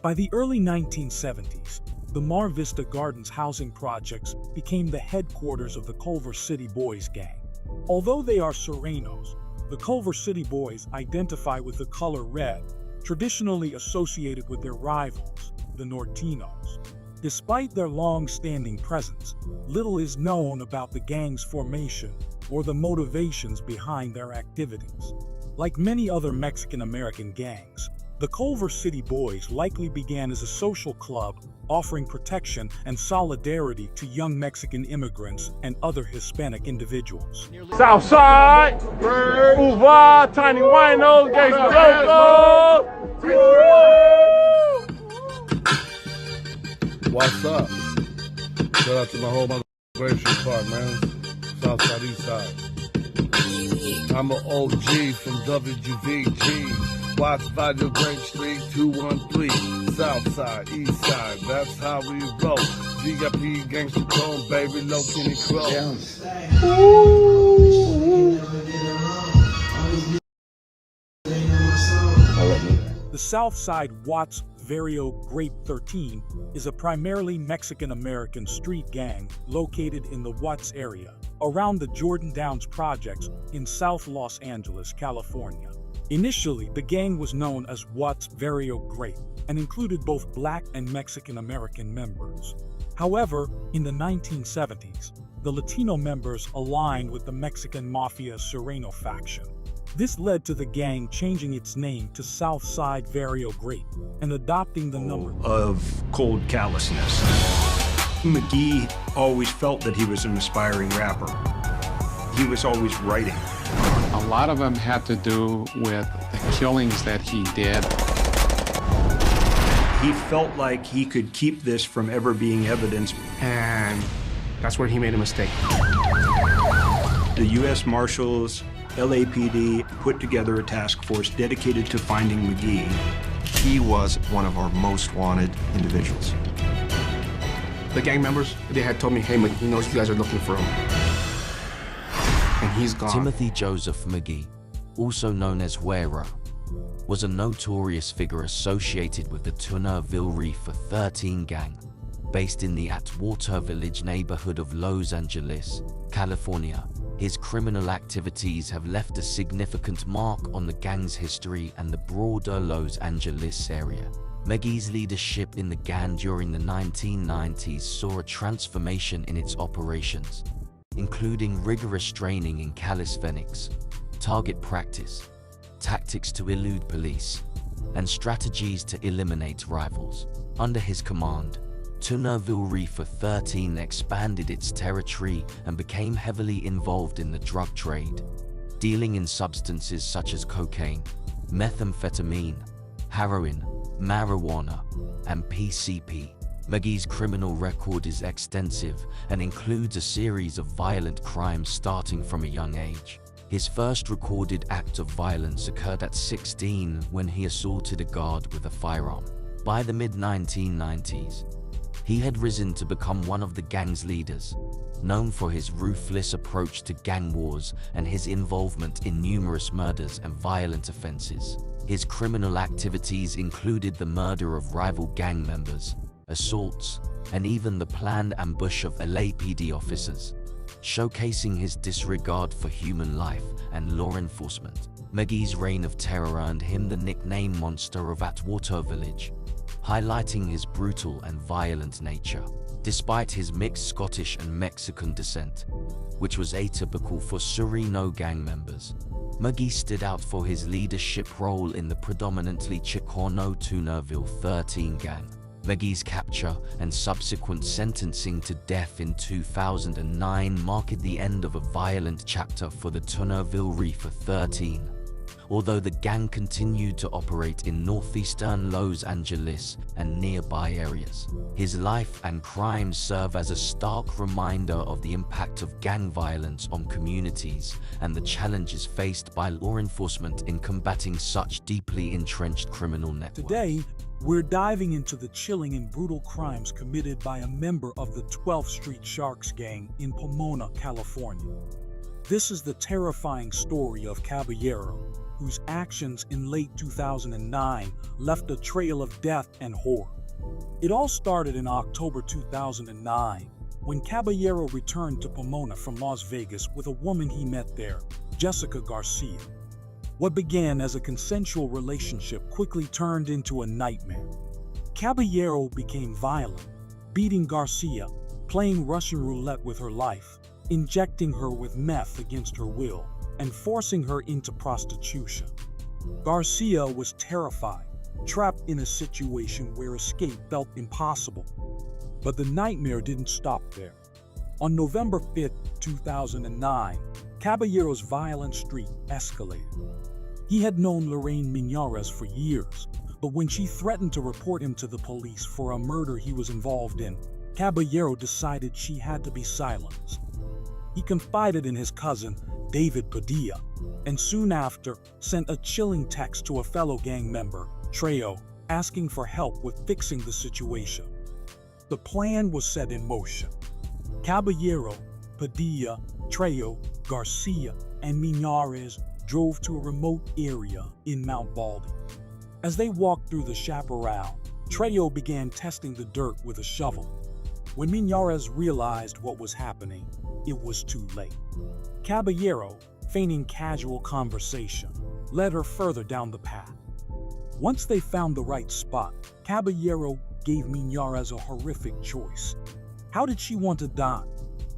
By the early 1970s, the Mar Vista Gardens housing projects became the headquarters of the Culver City Boys gang. Although they are Surenos, the Culver City Boys identify with the color red, traditionally associated with their rivals, the Norteños. Despite their long-standing presence, little is known about the gang's formation or the motivations behind their activities. Like many other Mexican-American gangs, the Culver City Boys likely began as a social club offering protection and solidarity to young Mexican immigrants and other Hispanic individuals. Southside, Uva, Tiny Winos, Gangsta Locos. What's up? Shout out to my whole migration part, man. Southside, Eastside. I'm an OG from WVG. Watts, Vineland Boys Street, 213. Southside, Eastside, that's how we roll. GIP, Gangsta Chrome, baby, low Kenny Crow. The Southside Watts Vario Grape 13 is a primarily Mexican-American street gang located in the Watts area, around the Jordan Downs projects in South Los Angeles, California. Initially, the gang was known as Watts Vario Grape and included both Black and Mexican-American members. However, in the 1970s, the Latino members aligned with the Mexican Mafia Sureno faction. This led to the gang changing its name to Southside Vario Grape and adopting the number of cold callousness. McGhee always felt that he was an aspiring rapper. He was always writing. A lot of them had to do with the killings that he did. He felt like he could keep this from ever being evidence. And that's where he made a mistake. The U.S. Marshals, LAPD put together a task force dedicated to finding McGhee. He was one of our most wanted individuals. The gang members, they had told me, hey, McGhee knows you guys are looking for him. And he's gone. Timothy Joseph McGhee, also known as Güero, was a notorious figure associated with the Toonerville Rifa 13 gang, based in the Atwater Village neighborhood of Los Angeles, California. His criminal activities have left a significant mark on the gang's history and the broader Los Angeles area. McGhee's leadership in the gang during the 1990s saw a transformation in its operations, including rigorous training in calisthenics, target practice, tactics to elude police, and strategies to eliminate rivals. Under his command, Toonerville Rifa 13 expanded its territory and became heavily involved in the drug trade, dealing in substances such as cocaine, methamphetamine, heroin, marijuana, and PCP. McGhee's criminal record is extensive and includes a series of violent crimes starting from a young age. His first recorded act of violence occurred at 16 when he assaulted a guard with a firearm. By the mid-1990s, he had risen to become one of the gang's leaders, known for his ruthless approach to gang wars and his involvement in numerous murders and violent offenses. His criminal activities included the murder of rival gang members, assaults, and even the planned ambush of LAPD officers, showcasing his disregard for human life and law enforcement. McGhee's reign of terror earned him the nickname Monster of Atwater Village, highlighting his brutal and violent nature. Despite his mixed Scottish and Mexican descent, which was atypical for Sureno gang members, McGhee stood out for his leadership role in the predominantly Chicano Toonerville 13 gang. McGhee's capture and subsequent sentencing to death in 2009 marked the end of a violent chapter for the Toonerville Rifa 13. Although the gang continued to operate in northeastern Los Angeles and nearby areas, his life and crimes serve as a stark reminder of the impact of gang violence on communities and the challenges faced by law enforcement in combating such deeply entrenched criminal networks. Today, we're diving into the chilling and brutal crimes committed by a member of the 12th Street Sharks gang in Pomona, California. This is the terrifying story of Caballero, whose actions in late 2009 left a trail of death and horror. It all started in October 2009, when Caballero returned to Pomona from Las Vegas with a woman he met there, Jessica Garcia. What began as a consensual relationship quickly turned into a nightmare. Caballero became violent, beating Garcia, playing Russian roulette with her life, injecting her with meth against her will, and forcing her into prostitution. Garcia was terrified, trapped in a situation where escape felt impossible. But the nightmare didn't stop there. On November 5, 2009, Caballero's violent streak escalated. He had known Lorraine Miñarez for years, but when she threatened to report him to the police for a murder he was involved in, Caballero decided she had to be silenced. He confided in his cousin, David Padilla, and soon after sent a chilling text to a fellow gang member, Trejo, asking for help with fixing the situation. The plan was set in motion. Caballero, Padilla, Trejo, Garcia, and Miñarez drove to a remote area in Mount Baldy. As they walked through the chaparral, Trejo began testing the dirt with a shovel. When Miñarez realized what was happening, it was too late. Caballero, feigning casual conversation, led her further down the path. Once they found the right spot, Caballero gave Miñarez a horrific choice. How did she want to die?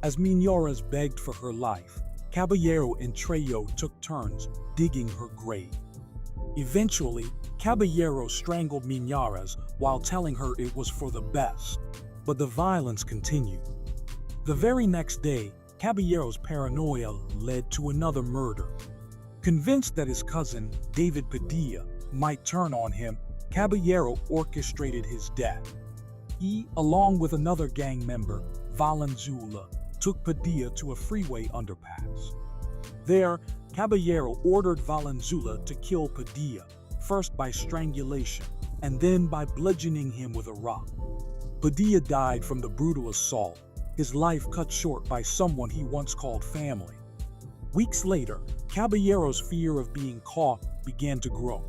As Miñarez begged for her life, Caballero and Trejo took turns digging her grave. Eventually, Caballero strangled Miñarez while telling her it was for the best, but the violence continued. The very next day, Caballero's paranoia led to another murder. Convinced that his cousin, David Padilla, might turn on him, Caballero orchestrated his death. He, along with another gang member, Valenzuela, took Padilla to a freeway underpass. There, Caballero ordered Valenzuela to kill Padilla, first by strangulation, and then by bludgeoning him with a rock. Padilla died from the brutal assault, his life cut short by someone he once called family. Weeks later, Caballero's fear of being caught began to grow.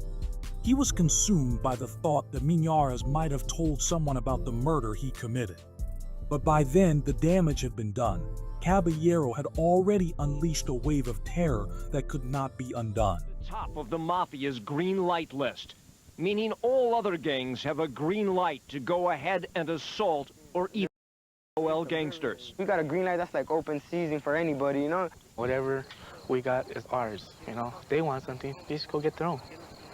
He was consumed by the thought that Miñarez might have told someone about the murder he committed. But by then, the damage had been done. Caballero had already unleashed a wave of terror that could not be undone. Top of the Mafia's green light list, meaning all other gangs have a green light to go ahead and assault or even OL gangsters. We got a green light that's like open season for anybody, you know? Whatever we got is ours, you know? If they want something, they just go get their own.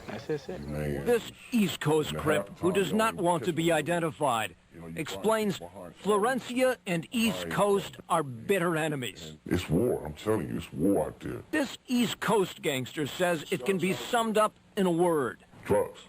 That's it. This East Coast Crip, who does not want to be identified, explains Florencia and East Coast are bitter enemies. It's war, I'm telling you, it's war out there. This East Coast gangster says it can be summed up in a word. Drugs.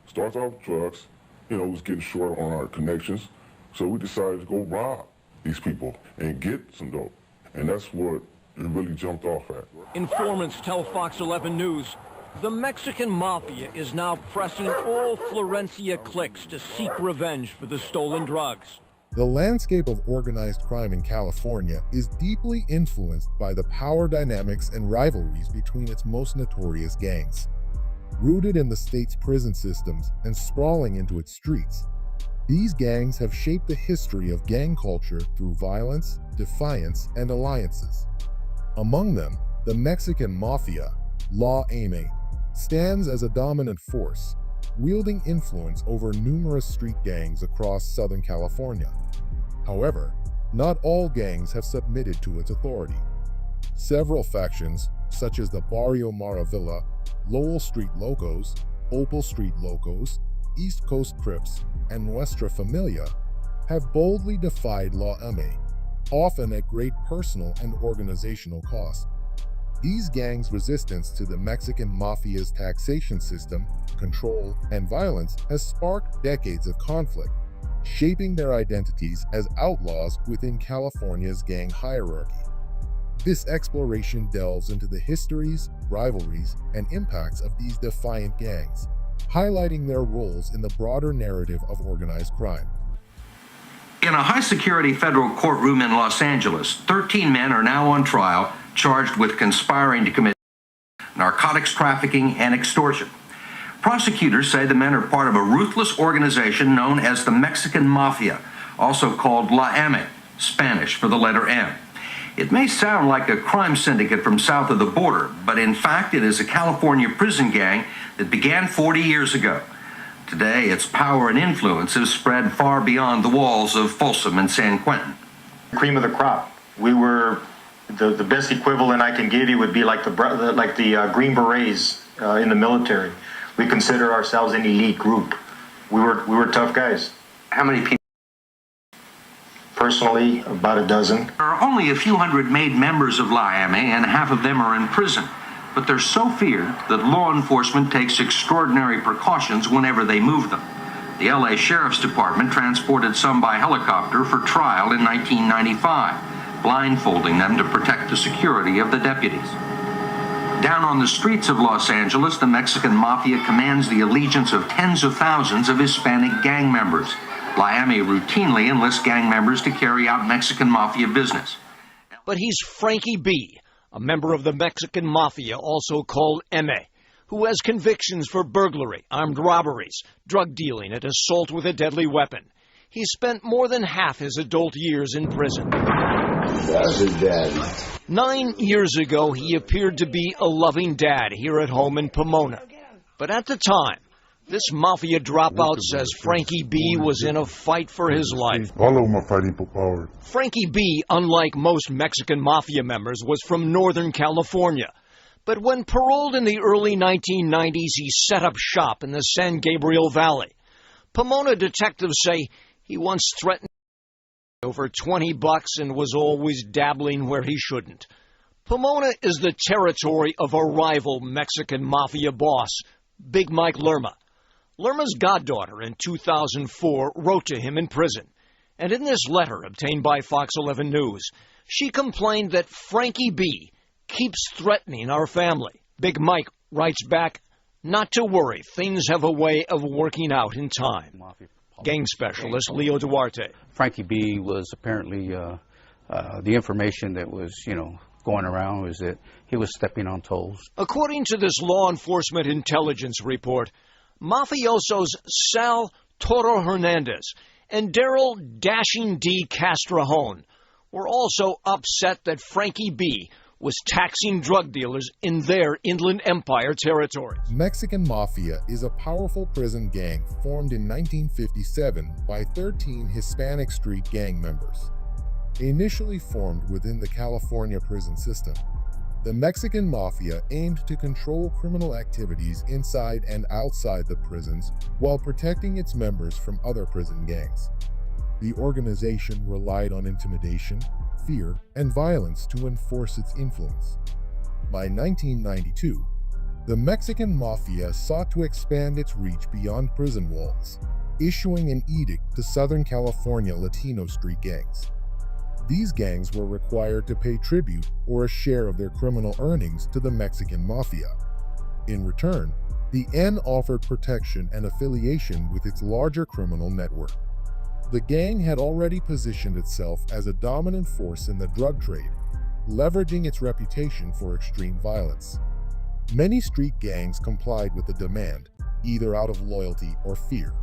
Starts off with drugs. You know, it was getting short on our connections, so we decided to go rob these people and get some dope. And that's what it really jumped off at. Informants tell Fox 11 News the Mexican Mafia is now pressing all Florencia cliques to seek revenge for the stolen drugs. The landscape of organized crime in California is deeply influenced by the power dynamics and rivalries between its most notorious gangs. Rooted in the state's prison systems and sprawling into its streets, these gangs have shaped the history of gang culture through violence, defiance, and alliances. Among them, the Mexican Mafia, La M, stands as a dominant force, wielding influence over numerous street gangs across Southern California. However, not all gangs have submitted to its authority. Several factions, such as the Barrio Maravilla, Lowell Street Locos, Opal Street Locos, East Coast Crips, and Nuestra Familia, have boldly defied La M, often at great personal and organizational cost. These gangs' resistance to the Mexican Mafia's taxation system, control, and violence has sparked decades of conflict, shaping their identities as outlaws within California's gang hierarchy. This exploration delves into the histories, rivalries, and impacts of these defiant gangs, highlighting their roles in the broader narrative of organized crime. In a high-security federal courtroom in Los Angeles, 13 men are now on trial charged with conspiring to commit narcotics trafficking and extortion. Prosecutors say the men are part of a ruthless organization known as the Mexican Mafia, also called La M, Spanish for the letter M. It may sound like a crime syndicate from south of the border, but in fact it is a California prison gang that began 40 years ago. Today, its power and influence have spread far beyond the walls of Folsom and San Quentin. Cream of the crop. We were the best equivalent I can give you would be like the Green Berets in the military. We consider ourselves an elite group. We were tough guys. How many people? Personally, about a dozen. There are only a few hundred made members of LAM, and half of them are in prison. But they're so feared that law enforcement takes extraordinary precautions whenever they move them. The LA Sheriff's Department transported some by helicopter for trial in 1995, blindfolding them to protect the security of the deputies. Down on the streets of Los Angeles, the Mexican Mafia commands the allegiance of tens of thousands of Hispanic gang members. Miami routinely enlists gang members to carry out Mexican Mafia business. But he's Frankie B., a member of the Mexican Mafia, also called M, who has convictions for burglary, armed robberies, drug dealing, and assault with a deadly weapon. He spent more than half his adult years in prison. That's his daddy. 9 years ago, he appeared to be a loving dad here at home in Pomona. But at the time, this Mafia dropout says Frankie B. was in a fight for his life. All of them are fighting for power. Frankie B., unlike most Mexican Mafia members, was from Northern California. But when paroled in the early 1990s, he set up shop in the San Gabriel Valley. Pomona detectives say he once threatened over $20 and was always dabbling where he shouldn't. Pomona is the territory of a rival Mexican Mafia boss, Big Mike Lerma. Lerma's goddaughter in 2004 wrote to him in prison, and in this letter obtained by Fox 11 News, she complained that Frankie B. keeps threatening our family. Big Mike writes back, not to worry, things have a way of working out in time. Gang specialist Leo Duarte. Frankie B. was apparently, the information that was, going around was that he was stepping on toes. According to this law enforcement intelligence report, mafiosos Sal Toro Hernandez and Daryl Dashing D. Castrajón were also upset that Frankie B. was taxing drug dealers in their Inland Empire territory. Mexican Mafia is a powerful prison gang formed in 1957 by 13 Hispanic street gang members. Initially formed within the California prison system, the Mexican Mafia aimed to control criminal activities inside and outside the prisons while protecting its members from other prison gangs. The organization relied on intimidation, fear, and violence to enforce its influence. By 1992, the Mexican Mafia sought to expand its reach beyond prison walls, issuing an edict to Southern California Latino street gangs. These gangs were required to pay tribute or a share of their criminal earnings to the Mexican Mafia. In return, the N offered protection and affiliation with its larger criminal network. The gang had already positioned itself as a dominant force in the drug trade, leveraging its reputation for extreme violence. Many street gangs complied with the demand, either out of loyalty or fear.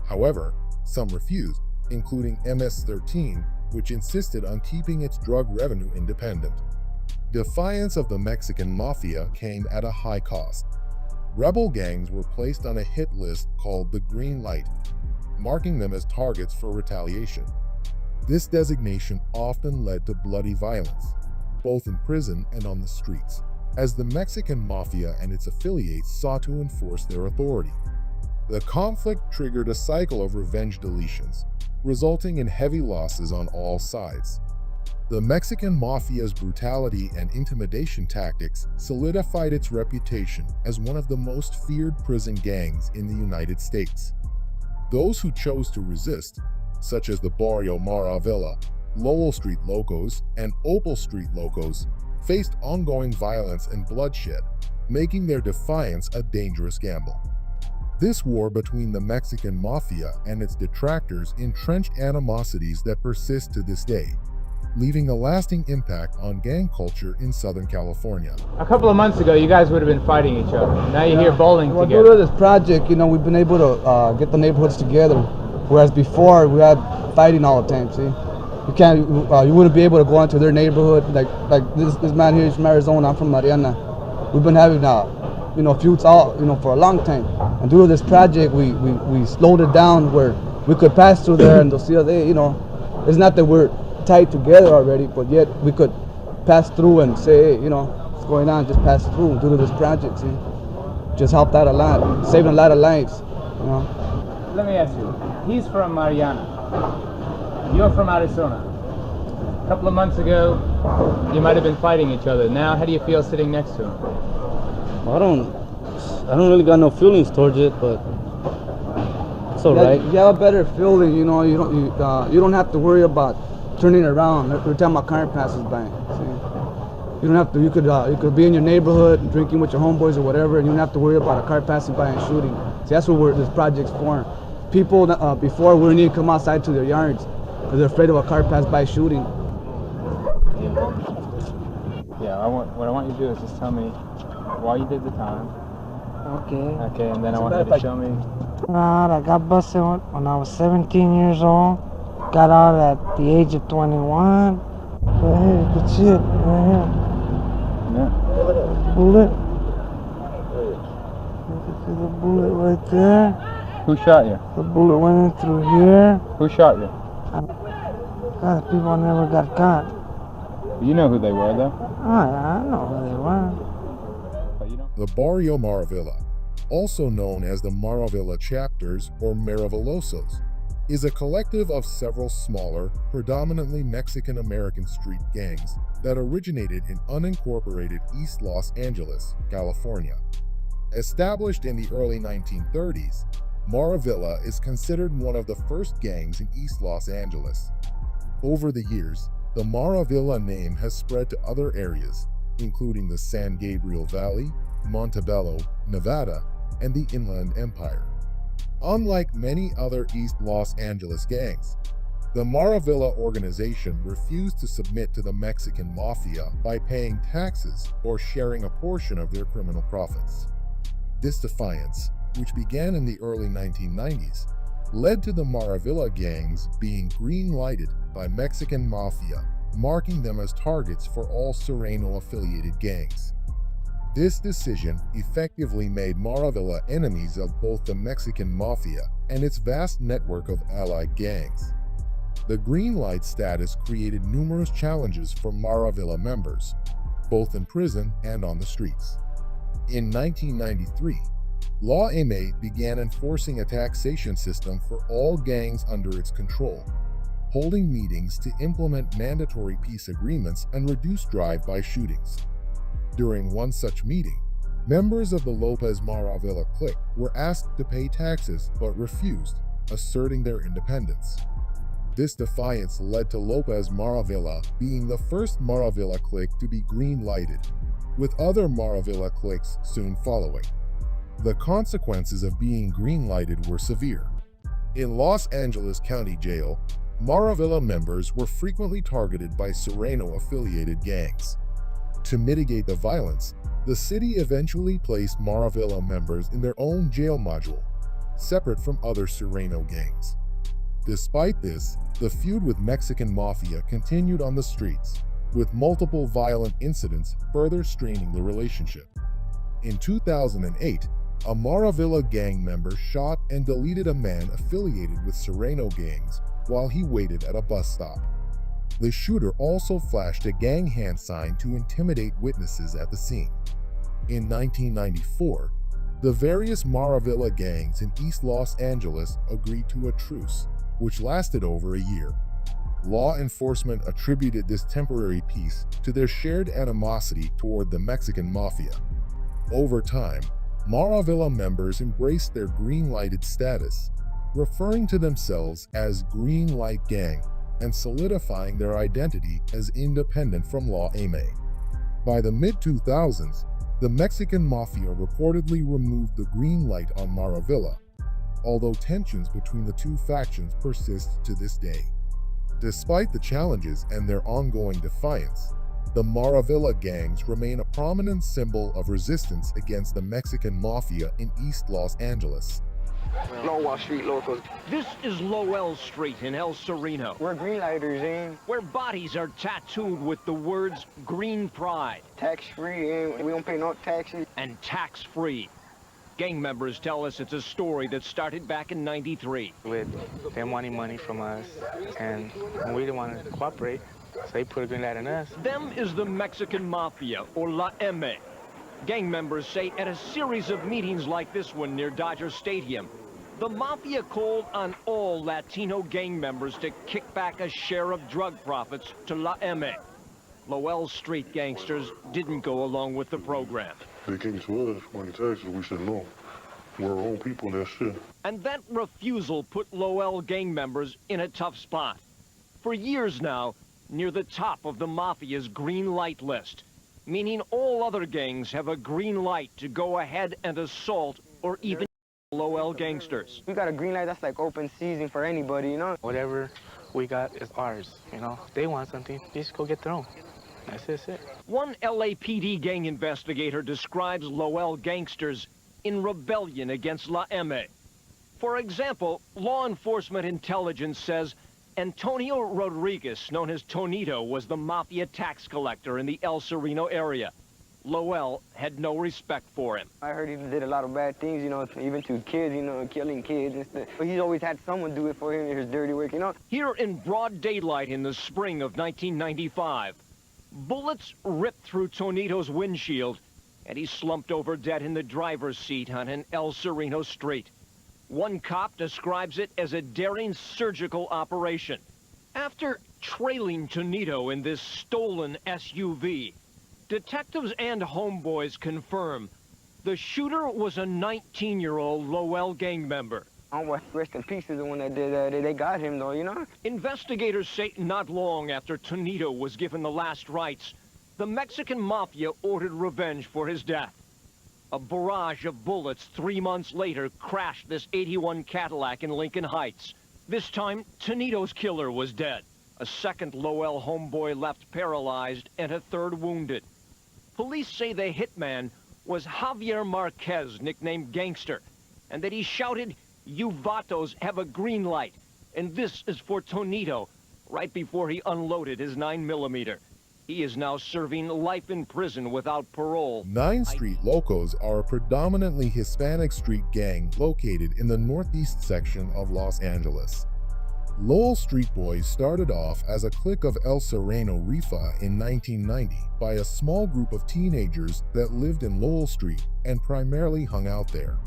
However, some refused, including MS-13, which insisted on keeping its drug revenue independent. Defiance of the Mexican Mafia came at a high cost. Rebel gangs were placed on a hit list called the Green Light, marking them as targets for retaliation. This designation often led to bloody violence, both in prison and on the streets, as the Mexican Mafia and its affiliates sought to enforce their authority. The conflict triggered a cycle of revenge deletions, resulting in heavy losses on all sides. The Mexican Mafia's brutality and intimidation tactics solidified its reputation as one of the most feared prison gangs in the United States. Those who chose to resist, such as the Barrio Maravilla, Lowell Street Locos, and Opal Street Locos, faced ongoing violence and bloodshed, making their defiance a dangerous gamble. This war between the Mexican Mafia and its detractors entrenched animosities that persist to this day, leaving a lasting impact on gang culture in Southern California. A couple of months ago, you guys would have been fighting each other. Now you're here bowling together. Due to this project, we've been able to get the neighborhoods together, whereas before we had fighting all the time. See, you wouldn't be able to go into their neighborhood. Like this man here is from Arizona. I'm from Mariana. We've been having feuds all for a long time. And due to this project, we slowed it down where we could pass through there and they'll see us, hey, you know, it's not that we're tied together already, but yet we could pass through and say, hey, you know, what's going on, just pass through due to this project, see? Just helped out a lot, saving a lot of lives, you know. Let me ask you, he's from Mariana, you're from Arizona. A couple of months ago, you might have been fighting each other. Now, how do you feel sitting next to him? Well, I don't really got no feelings towards it, but it's all right. You have a better feeling, you know. You don't have to worry about turning around every time a car passes by. See? You don't have to. You could be in your neighborhood drinking with your homeboys or whatever, and you don't have to worry about a car passing by and shooting. See, that's what this project's for. People before wouldn't even come outside to their yards because they're afraid of a car pass by shooting. Yeah, what I want you to do is just tell me why you did the time. Okay, and then I want you to show me. I got busted when I was 17 years old. Got out at the age of 21. Right here, good shit, right here. Yeah. Bullet. You can see the bullet right there. Who shot you? The bullet went in through here. Who shot you? God, people never got caught. You know who they were, though? I know who they were. The Barrio Maravilla, also known as the Maravilla chapters or Maravillosos, is a collective of several smaller, predominantly Mexican-American street gangs that originated in unincorporated East Los Angeles, California. Established in the early 1930s, Maravilla is considered one of the first gangs in East Los Angeles. Over the years, the Maravilla name has spread to other areas, including the San Gabriel Valley, Montebello, Nevada, and the Inland Empire. Unlike many other East Los Angeles gangs, the Maravilla organization refused to submit to the Mexican Mafia by paying taxes or sharing a portion of their criminal profits. This defiance, which began in the early 1990s, led to the Maravilla gangs being green-lighted by Mexican Mafia, marking them as targets for all Sureno-affiliated gangs. This decision effectively made Maravilla enemies of both the Mexican Mafia and its vast network of allied gangs. The green light status created numerous challenges for Maravilla members, both in prison and on the streets. In 1993, Law M began enforcing a taxation system for all gangs under its control, holding meetings to implement mandatory peace agreements and reduce drive-by shootings. During one such meeting, members of the Lopez Maravilla clique were asked to pay taxes but refused, asserting their independence. This defiance led to Lopez Maravilla being the first Maravilla clique to be green-lighted, with other Maravilla cliques soon following. The consequences of being green-lighted were severe. In Los Angeles County Jail, Maravilla members were frequently targeted by Sureno-affiliated gangs. To mitigate the violence, the city eventually placed Maravilla members in their own jail module, separate from other Sureno gangs. Despite this, the feud with Mexican Mafia continued on the streets, with multiple violent incidents further straining the relationship. In 2008, a Maravilla gang member shot and deleted a man affiliated with Sureno gangs while he waited at a bus stop. The shooter also flashed a gang hand sign to intimidate witnesses at the scene. In 1994, the various Maravilla gangs in East Los Angeles agreed to a truce, which lasted over a year. Law enforcement attributed this temporary peace to their shared animosity toward the Mexican Mafia. Over time, Maravilla members embraced their green-lighted status, referring to themselves as Green Light Gang and solidifying their identity as independent from Law M. By the mid-2000s, the Mexican Mafia reportedly removed the green light on Maravilla, although tensions between the two factions persist to this day. Despite the challenges and their ongoing defiance, the Maravilla gangs remain a prominent symbol of resistance against the Mexican Mafia in East Los Angeles. Lowell Street locals. This is Lowell Street in El Sureno. We're greenlighters, eh? Where bodies are tattooed with the words Green Pride. Tax-free, eh? We don't pay no taxes. And tax-free. Gang members tell us it's a story that started back in '93. With them wanting money from us, and we didn't want to cooperate, so they put a green light on us. Them is the Mexican Mafia, or La M. Gang members say at a series of meetings like this one near Dodger Stadium, the Mafia called on all Latino gang members to kick back a share of drug profits to La M. Lowell Street gangsters didn't go along with the program. They came to us wanting taxes, we said no. We're our own people, that's it. And that refusal put Lowell gang members in a tough spot. For years now, near the top of the Mafia's green light list, meaning all other gangs have a green light to go ahead and assault or even Lowell gangsters. We got a green light, that's like open season for anybody, you know? Whatever we got is ours, you know? They want something, they just go get their own. That's it. One LAPD gang investigator describes Lowell gangsters in rebellion against La M. For example, law enforcement intelligence says Antonio Rodriguez, known as Tonito, was the Mafia tax collector in the El Sureno area. Lowell had no respect for him. I heard he did a lot of bad things, you know, even to kids, you know, killing kids and stuff. But he's always had someone do it for him in his dirty work, you know? Here in broad daylight in the spring of 1995, bullets ripped through Tonito's windshield, and he slumped over dead in the driver's seat on an El Sureno street. One cop describes it as a daring surgical operation. After trailing Tonito in this stolen SUV, detectives and homeboys confirm the shooter was a 19-year-old Lowell gang member. Homeboy, rest in peace, is the one that did that. They got him, though, you know? Investigators say not long after Tonito was given the last rites, the Mexican Mafia ordered revenge for his death. A barrage of bullets 3 months later crashed this '81 Cadillac in Lincoln Heights. This time, Tonito's killer was dead. A second Lowell homeboy left paralyzed and a third wounded. Police say the hitman was Javier Marquez, nicknamed Gangster, and that he shouted, "You vatos have a green light, and this is for Tonito," right before he unloaded his 9mm. He is now serving life in prison without parole. 9th Street Locos are a predominantly Hispanic street gang located in the northeast section of Los Angeles. Lowell Street Boys started off as a clique of El Sureno Rifa in 1990 by a small group of teenagers that lived in Lowell Street and primarily hung out there.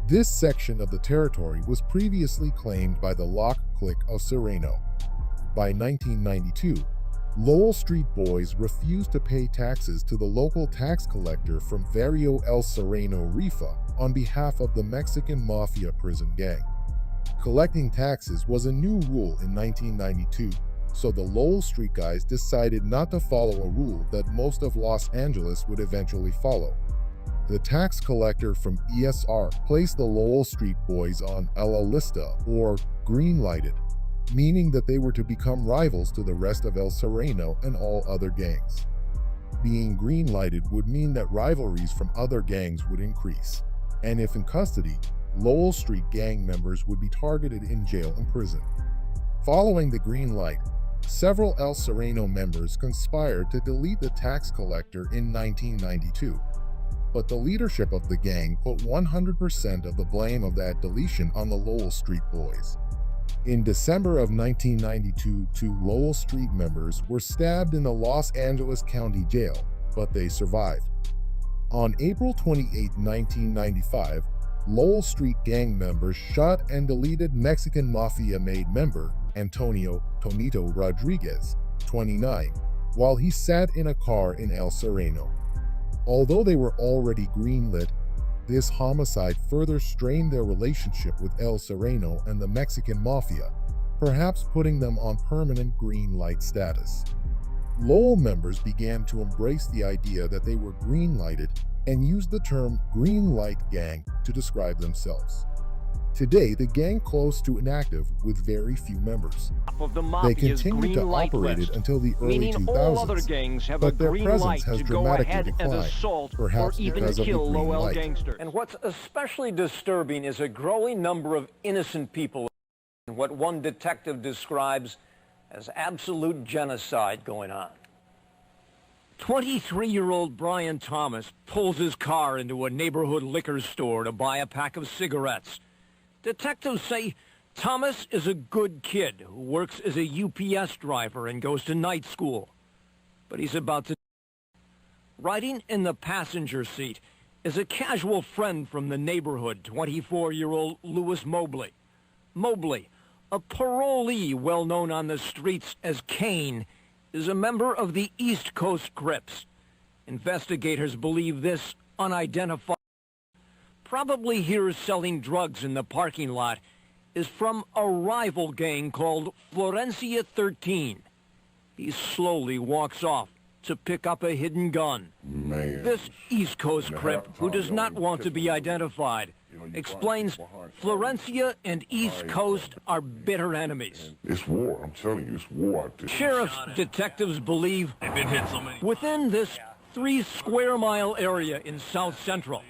This section of the territory was previously claimed by the Lock clique of Sureno. By 1992, Lowell Street Boys refused to pay taxes to the local tax collector from Barrio El Sureno Rifa on behalf of the Mexican Mafia prison gang. Collecting taxes was a new rule in 1992, so the Lowell Street guys decided not to follow a rule that most of Los Angeles would eventually follow. The tax collector from ESR placed the Lowell Street Boys on a la lista, or green-lighted, meaning that they were to become rivals to the rest of El Sureno and all other gangs. Being green-lighted would mean that rivalries from other gangs would increase, and if in custody, Lowell Street gang members would be targeted in jail and prison. Following the green light, several El Sureno members conspired to delete the tax collector in 1992. But the leadership of the gang put 100% of the blame of that deletion on the Lowell Street Boys. In December of 1992, 2 Lowell Street members were stabbed in the Los Angeles County Jail, but they survived. On April 28, 1995, Lowell Street gang members shot and deleted Mexican Mafia-made member Antonio "Tonito" Rodriguez, 29, while he sat in a car in El Sureno. Although they were already greenlit, this homicide further strained their relationship with El Sureno and the Mexican Mafia, perhaps putting them on permanent green light status. Lowell members began to embrace the idea that they were green-lighted and used the term green light gang to describe themselves. Today, the gang close to inactive with very few members. They continued to operate it until the early 2000s, but their presence has dramatically declined, perhaps because of the green light. And what's especially disturbing is a growing number of innocent people in what one detective describes as absolute genocide going on. 23-year-old Brian Thomas pulls his car into a neighborhood liquor store to buy a pack of cigarettes. Detectives say Thomas is a good kid who works as a UPS driver and goes to night school. But he's about to... Riding in the passenger seat is a casual friend from the neighborhood, 24-year-old Louis Mobley. Mobley, a parolee well known on the streets as Kane, is a member of the East Coast Crips. Investigators believe this unidentified, probably here selling drugs in the parking lot, is from a rival gang called Florencia 13. He slowly walks off to pick up a hidden gun. Man. This East Coast Crip, who does not want to be identified, explains Florencia and East Coast are bitter enemies. It's war. I'm telling you, it's war out there. Sheriff's detectives believe within this 3-square-mile area in South Central,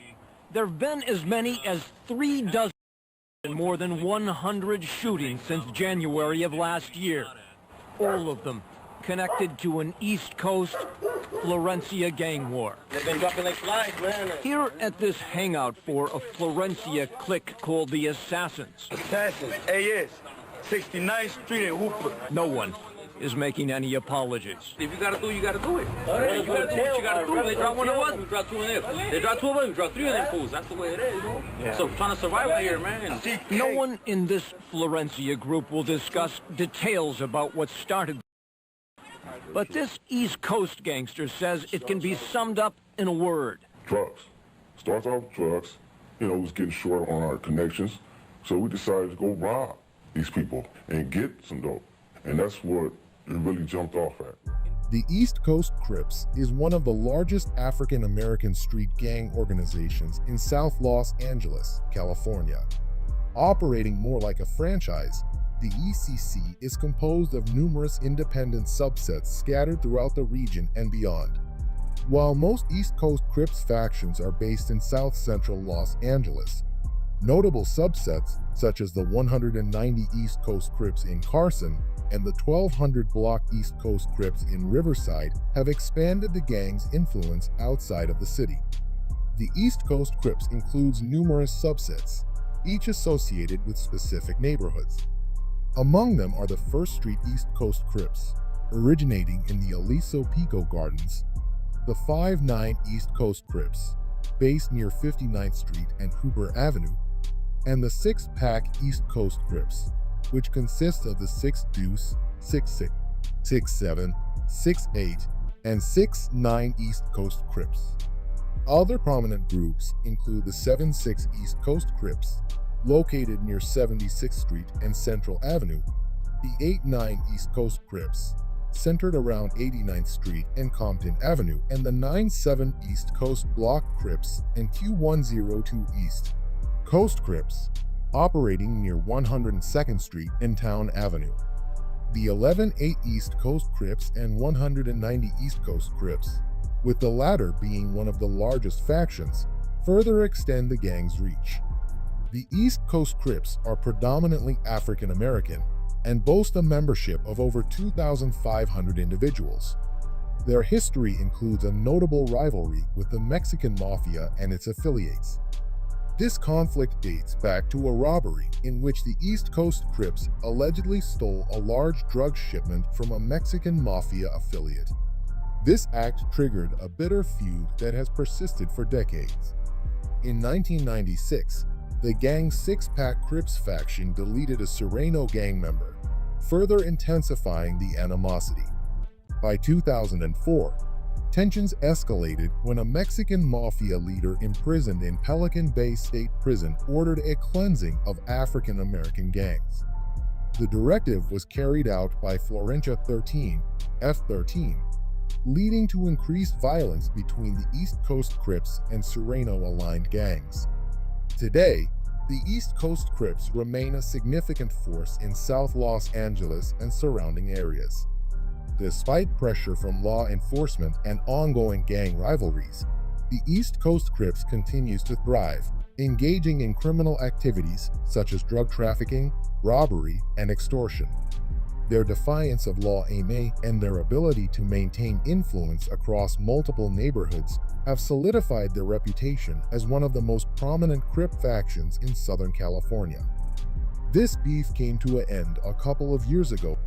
there have been as many as 3 dozen and more than 100 shootings since January of last year. All of them connected to an East Coast Florencia gang war. They've been dropping like flies, man. Here at this hangout for a Florencia clique called the Assassins. Assassins, AS, 69th Street and Hooper. No one is making any apologies. If you gotta do it, you gotta do it. You gotta do what you gotta do. They drop one of us, we drop 2 of them. They drop 2 of us, we drop 3 of them fools. That's the way it is, you know? Yeah. So trying to survive out here, man. No one in this Florencia group will discuss details about what started. But this East Coast gangster says it can be summed up in a word. Drugs. Starts off with drugs. You know, it was getting short on our connections. So we decided to go rob these people and get some dope. And that's what it really jumped off at. The East Coast Crips is one of the largest African-American street gang organizations in South Los Angeles, California. Operating more like a franchise, the ECC is composed of numerous independent subsets scattered throughout the region and beyond. While most East Coast Crips factions are based in South Central Los Angeles, notable subsets such as the 190 East Coast Crips in Carson and the 1200 block East Coast Crips in Riverside have expanded the gang's influence outside of the city. The East Coast Crips includes numerous subsets, each associated with specific neighborhoods. Among them are the First Street East Coast Crips, originating in the Aliso Pico Gardens, the 5-9 East Coast Crips, based near 59th Street and Hooper Avenue, and the 6-pack East Coast Crips, which consist of the 6 Deuce, 6-6, 6-7, 6-8, and 6-9 East Coast Crips. Other prominent groups include the 7-6 East Coast Crips, located near 76th Street and Central Avenue, the 8-9 East Coast Crips, centered around 89th Street and Compton Avenue, and the 9-7 East Coast Block Crips and Q102 East Coast Crips, operating near 102nd Street and Town Avenue. The 11-8 East Coast Crips and 190 East Coast Crips, with the latter being one of the largest factions, further extend the gang's reach. The East Coast Crips are predominantly African American and boast a membership of over 2,500 individuals. Their history includes a notable rivalry with the Mexican Mafia and its affiliates. This conflict dates back to a robbery in which the East Coast Crips allegedly stole a large drug shipment from a Mexican Mafia affiliate. This act triggered a bitter feud that has persisted for decades. In 1996, the gang's 6-pack Crips faction deleted a Sureno gang member, further intensifying the animosity. By 2004, tensions escalated when a Mexican Mafia leader imprisoned in Pelican Bay State Prison ordered a cleansing of African American gangs. The directive was carried out by Florencia 13, F13, leading to increased violence between the East Coast Crips and Sureno-aligned gangs. Today, the East Coast Crips remain a significant force in South Los Angeles and surrounding areas. Despite pressure from law enforcement and ongoing gang rivalries, the East Coast Crips continues to thrive, engaging in criminal activities such as drug trafficking, robbery, and extortion. Their defiance of Law Aimee and their ability to maintain influence across multiple neighborhoods have solidified their reputation as one of the most prominent Crip factions in Southern California. This beef came to an end a couple of years ago.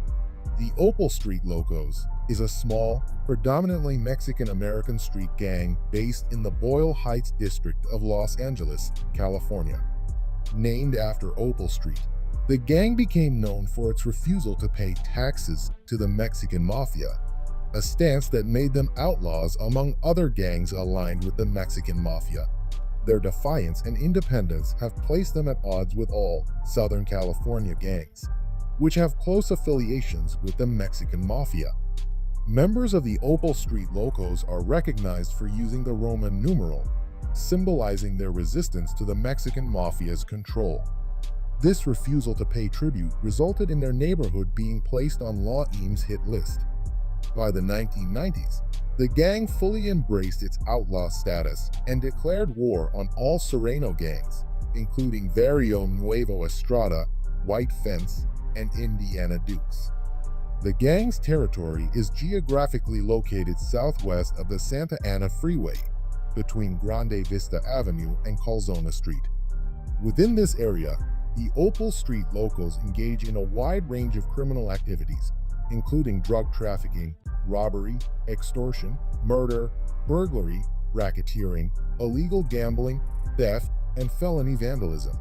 The Opal Street Locos is a small, predominantly Mexican-American street gang based in the Boyle Heights district of Los Angeles, California. Named after Opal Street, the gang became known for its refusal to pay taxes to the Mexican Mafia, a stance that made them outlaws among other gangs aligned with the Mexican Mafia. Their defiance and independence have placed them at odds with all Southern California gangs, which have close affiliations with the Mexican Mafia. Members of the Opal Street Locos are recognized for using the Roman numeral, symbolizing their resistance to the Mexican Mafia's control. This refusal to pay tribute resulted in their neighborhood being placed on Law Aim's hit list. By the 1990s, the gang fully embraced its outlaw status and declared war on all Sureno gangs, including Barrio Nuevo Estrada, White Fence, and Indiana Dukes. The gang's territory is geographically located southwest of the Santa Ana Freeway, between Grande Vista Avenue and Calzona Street. Within this area, the Opal Street Locos engage in a wide range of criminal activities, including drug trafficking, robbery, extortion, murder, burglary, racketeering, illegal gambling, theft, and felony vandalism.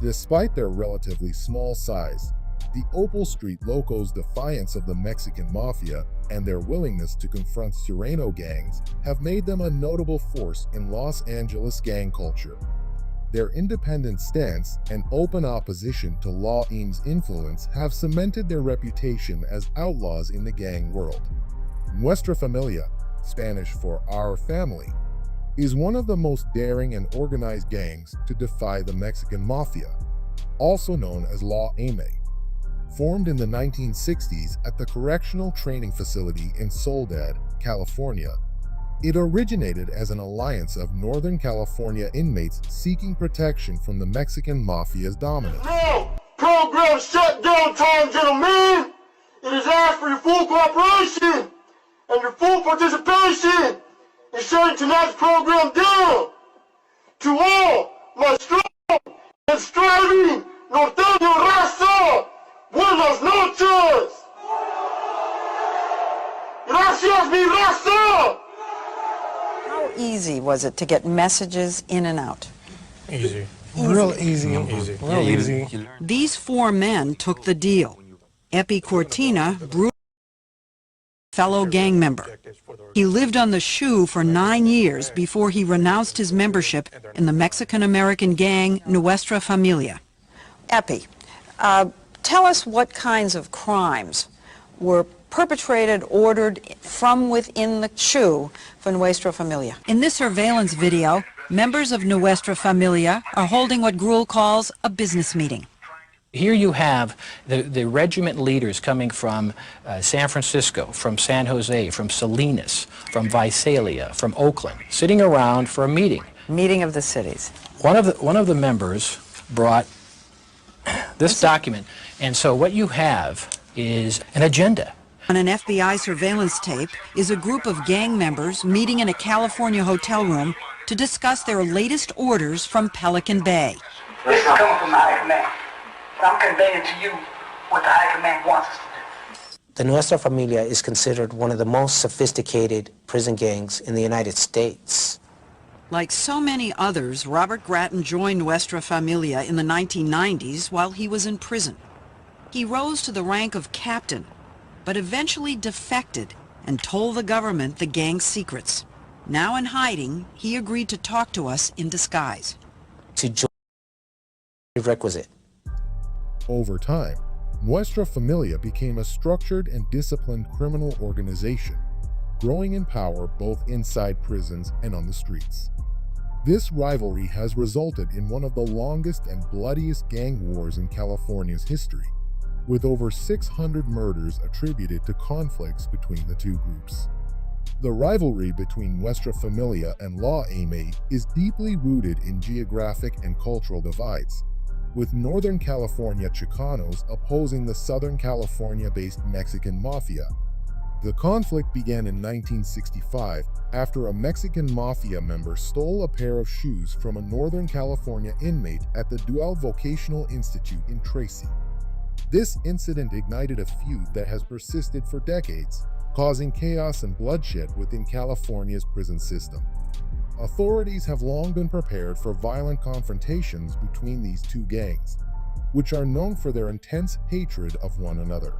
Despite their relatively small size, the Opal Street Locos' defiance of the Mexican Mafia and their willingness to confront Sureno gangs have made them a notable force in Los Angeles gang culture. Their independent stance and open opposition to Law Aim's influence have cemented their reputation as outlaws in the gang world. Nuestra Familia, Spanish for Our Family, is one of the most daring and organized gangs to defy the Mexican Mafia, also known as Law Aimee. Formed in the 1960s at the Correctional Training Facility in Soledad, California, it originated as an alliance of Northern California inmates seeking protection from the Mexican Mafia's dominance. Now, program shut down time, gentlemen. It is asked for your full cooperation and your full participation in shutting tonight's program down. To all my strong and striving norteño raza, buenas noches. Gracias, mi raza. How easy was it to get messages in and out? Easy. Real easy. Real easy. These four men took the deal. Epi Cortina, fellow gang member. He lived on the shoe for 9 years before he renounced his membership in the Mexican-American gang Nuestra Familia. Epi, tell us what kinds of crimes were perpetrated, ordered from within the shoe for Nuestra Familia. In this surveillance video, members of Nuestra Familia are holding what Gruel calls a business meeting. Here you have the regiment leaders coming from San Francisco, from San Jose, from Salinas, from Visalia, from Oakland, sitting around for a meeting. Meeting of the cities. One of the members brought this document, and so what you have is an agenda. On an FBI surveillance tape is a group of gang members meeting in a California hotel room to discuss their latest orders from Pelican Bay. This is coming from the High Command. I'm conveying to you what the High Command wants us to do. The Nuestra Familia is considered one of the most sophisticated prison gangs in the United States. Like so many others, Robert Gratton joined Nuestra Familia in the 1990s while he was in prison. He rose to the rank of captain, but eventually defected and told the government the gang's secrets. Now in hiding, he agreed to talk to us in disguise. To join the requisite. Over time, Nuestra Familia became a structured and disciplined criminal organization, growing in power both inside prisons and on the streets. This rivalry has resulted in one of the longest and bloodiest gang wars in California's history, with over 600 murders attributed to conflicts between the two groups. The rivalry between Nuestra Familia and Law Aimee is deeply rooted in geographic and cultural divides. with Northern California Chicanos opposing the Southern California-based Mexican Mafia. The conflict began in 1965 after a Mexican Mafia member stole a pair of shoes from a Northern California inmate at the Dual Vocational Institute in Tracy. This incident ignited a feud that has persisted for decades, causing chaos and bloodshed within California's prison system. Authorities have long been prepared for violent confrontations between these two gangs, which are known for their intense hatred of one another.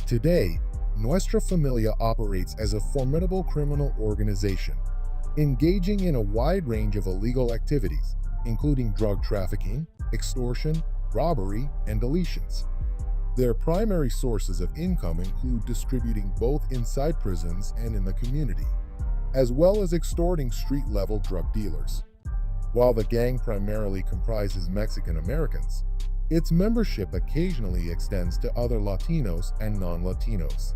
Today, Nuestra Familia operates as a formidable criminal organization, engaging in a wide range of illegal activities, including drug trafficking, extortion, robbery, and deletions. Their primary sources of income include distributing both inside prisons and in the community, as well as extorting street-level drug dealers. While the gang primarily comprises Mexican Americans, its membership occasionally extends to other Latinos and non-Latinos.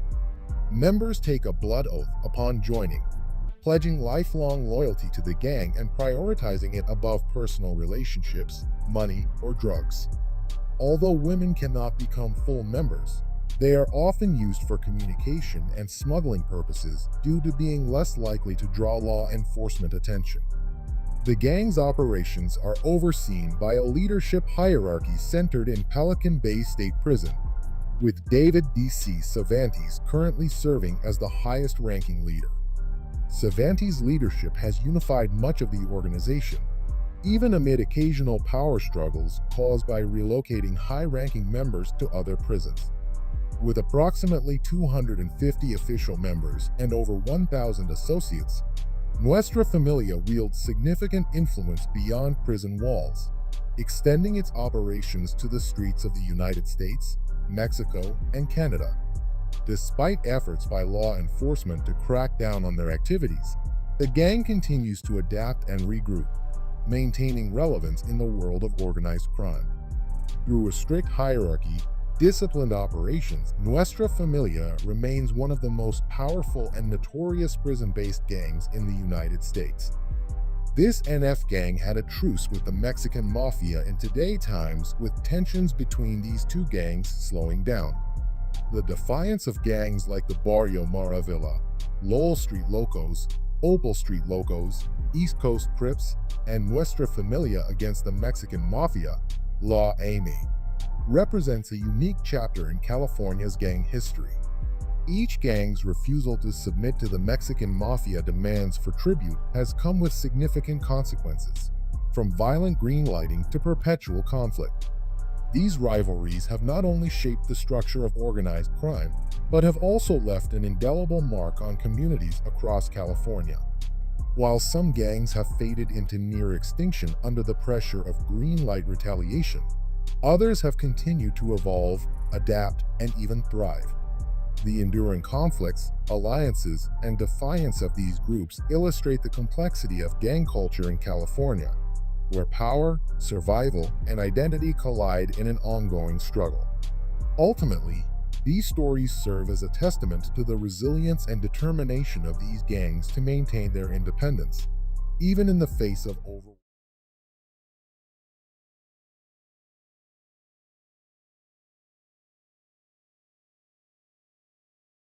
Members take a blood oath upon joining, pledging lifelong loyalty to the gang and prioritizing it above personal relationships, money, or drugs. Although women cannot become full members, they are often used for communication and smuggling purposes due to being less likely to draw law enforcement attention. The gang's operations are overseen by a leadership hierarchy centered in Pelican Bay State Prison, with David D.C. Cervantes currently serving as the highest-ranking leader. Cervantes' leadership has unified much of the organization, even amid occasional power struggles caused by relocating high-ranking members to other prisons. With approximately 250 official members and over 1,000 associates, Nuestra Familia wields significant influence beyond prison walls, extending its operations to the streets of the United States, Mexico, and Canada. Despite efforts by law enforcement to crack down on their activities, the gang continues to adapt and regroup, maintaining relevance in the world of organized crime. Through a strict hierarchy, disciplined operations, Nuestra Familia remains one of the most powerful and notorious prison-based gangs in the United States. This NF gang had a truce with the Mexican Mafia in today's times, with tensions between these two gangs slowing down. The defiance of gangs like the Barrio Maravilla, Lowell Street Locos, Opal Street Locos, East Coast Crips, and Nuestra Familia against the Mexican Mafia, La Amy, represents a unique chapter in California's gang history. Each gang's refusal to submit to the Mexican Mafia demands for tribute has come with significant consequences, from violent greenlighting to perpetual conflict. These rivalries have not only shaped the structure of organized crime, but have also left an indelible mark on communities across California. While some gangs have faded into near extinction under the pressure of green light retaliation, others have continued to evolve, adapt, and even thrive. The enduring conflicts, alliances, and defiance of these groups illustrate the complexity of gang culture in California, where power, survival, and identity collide in an ongoing struggle. Ultimately, these stories serve as a testament to the resilience and determination of these gangs to maintain their independence, even in the face of overwhelming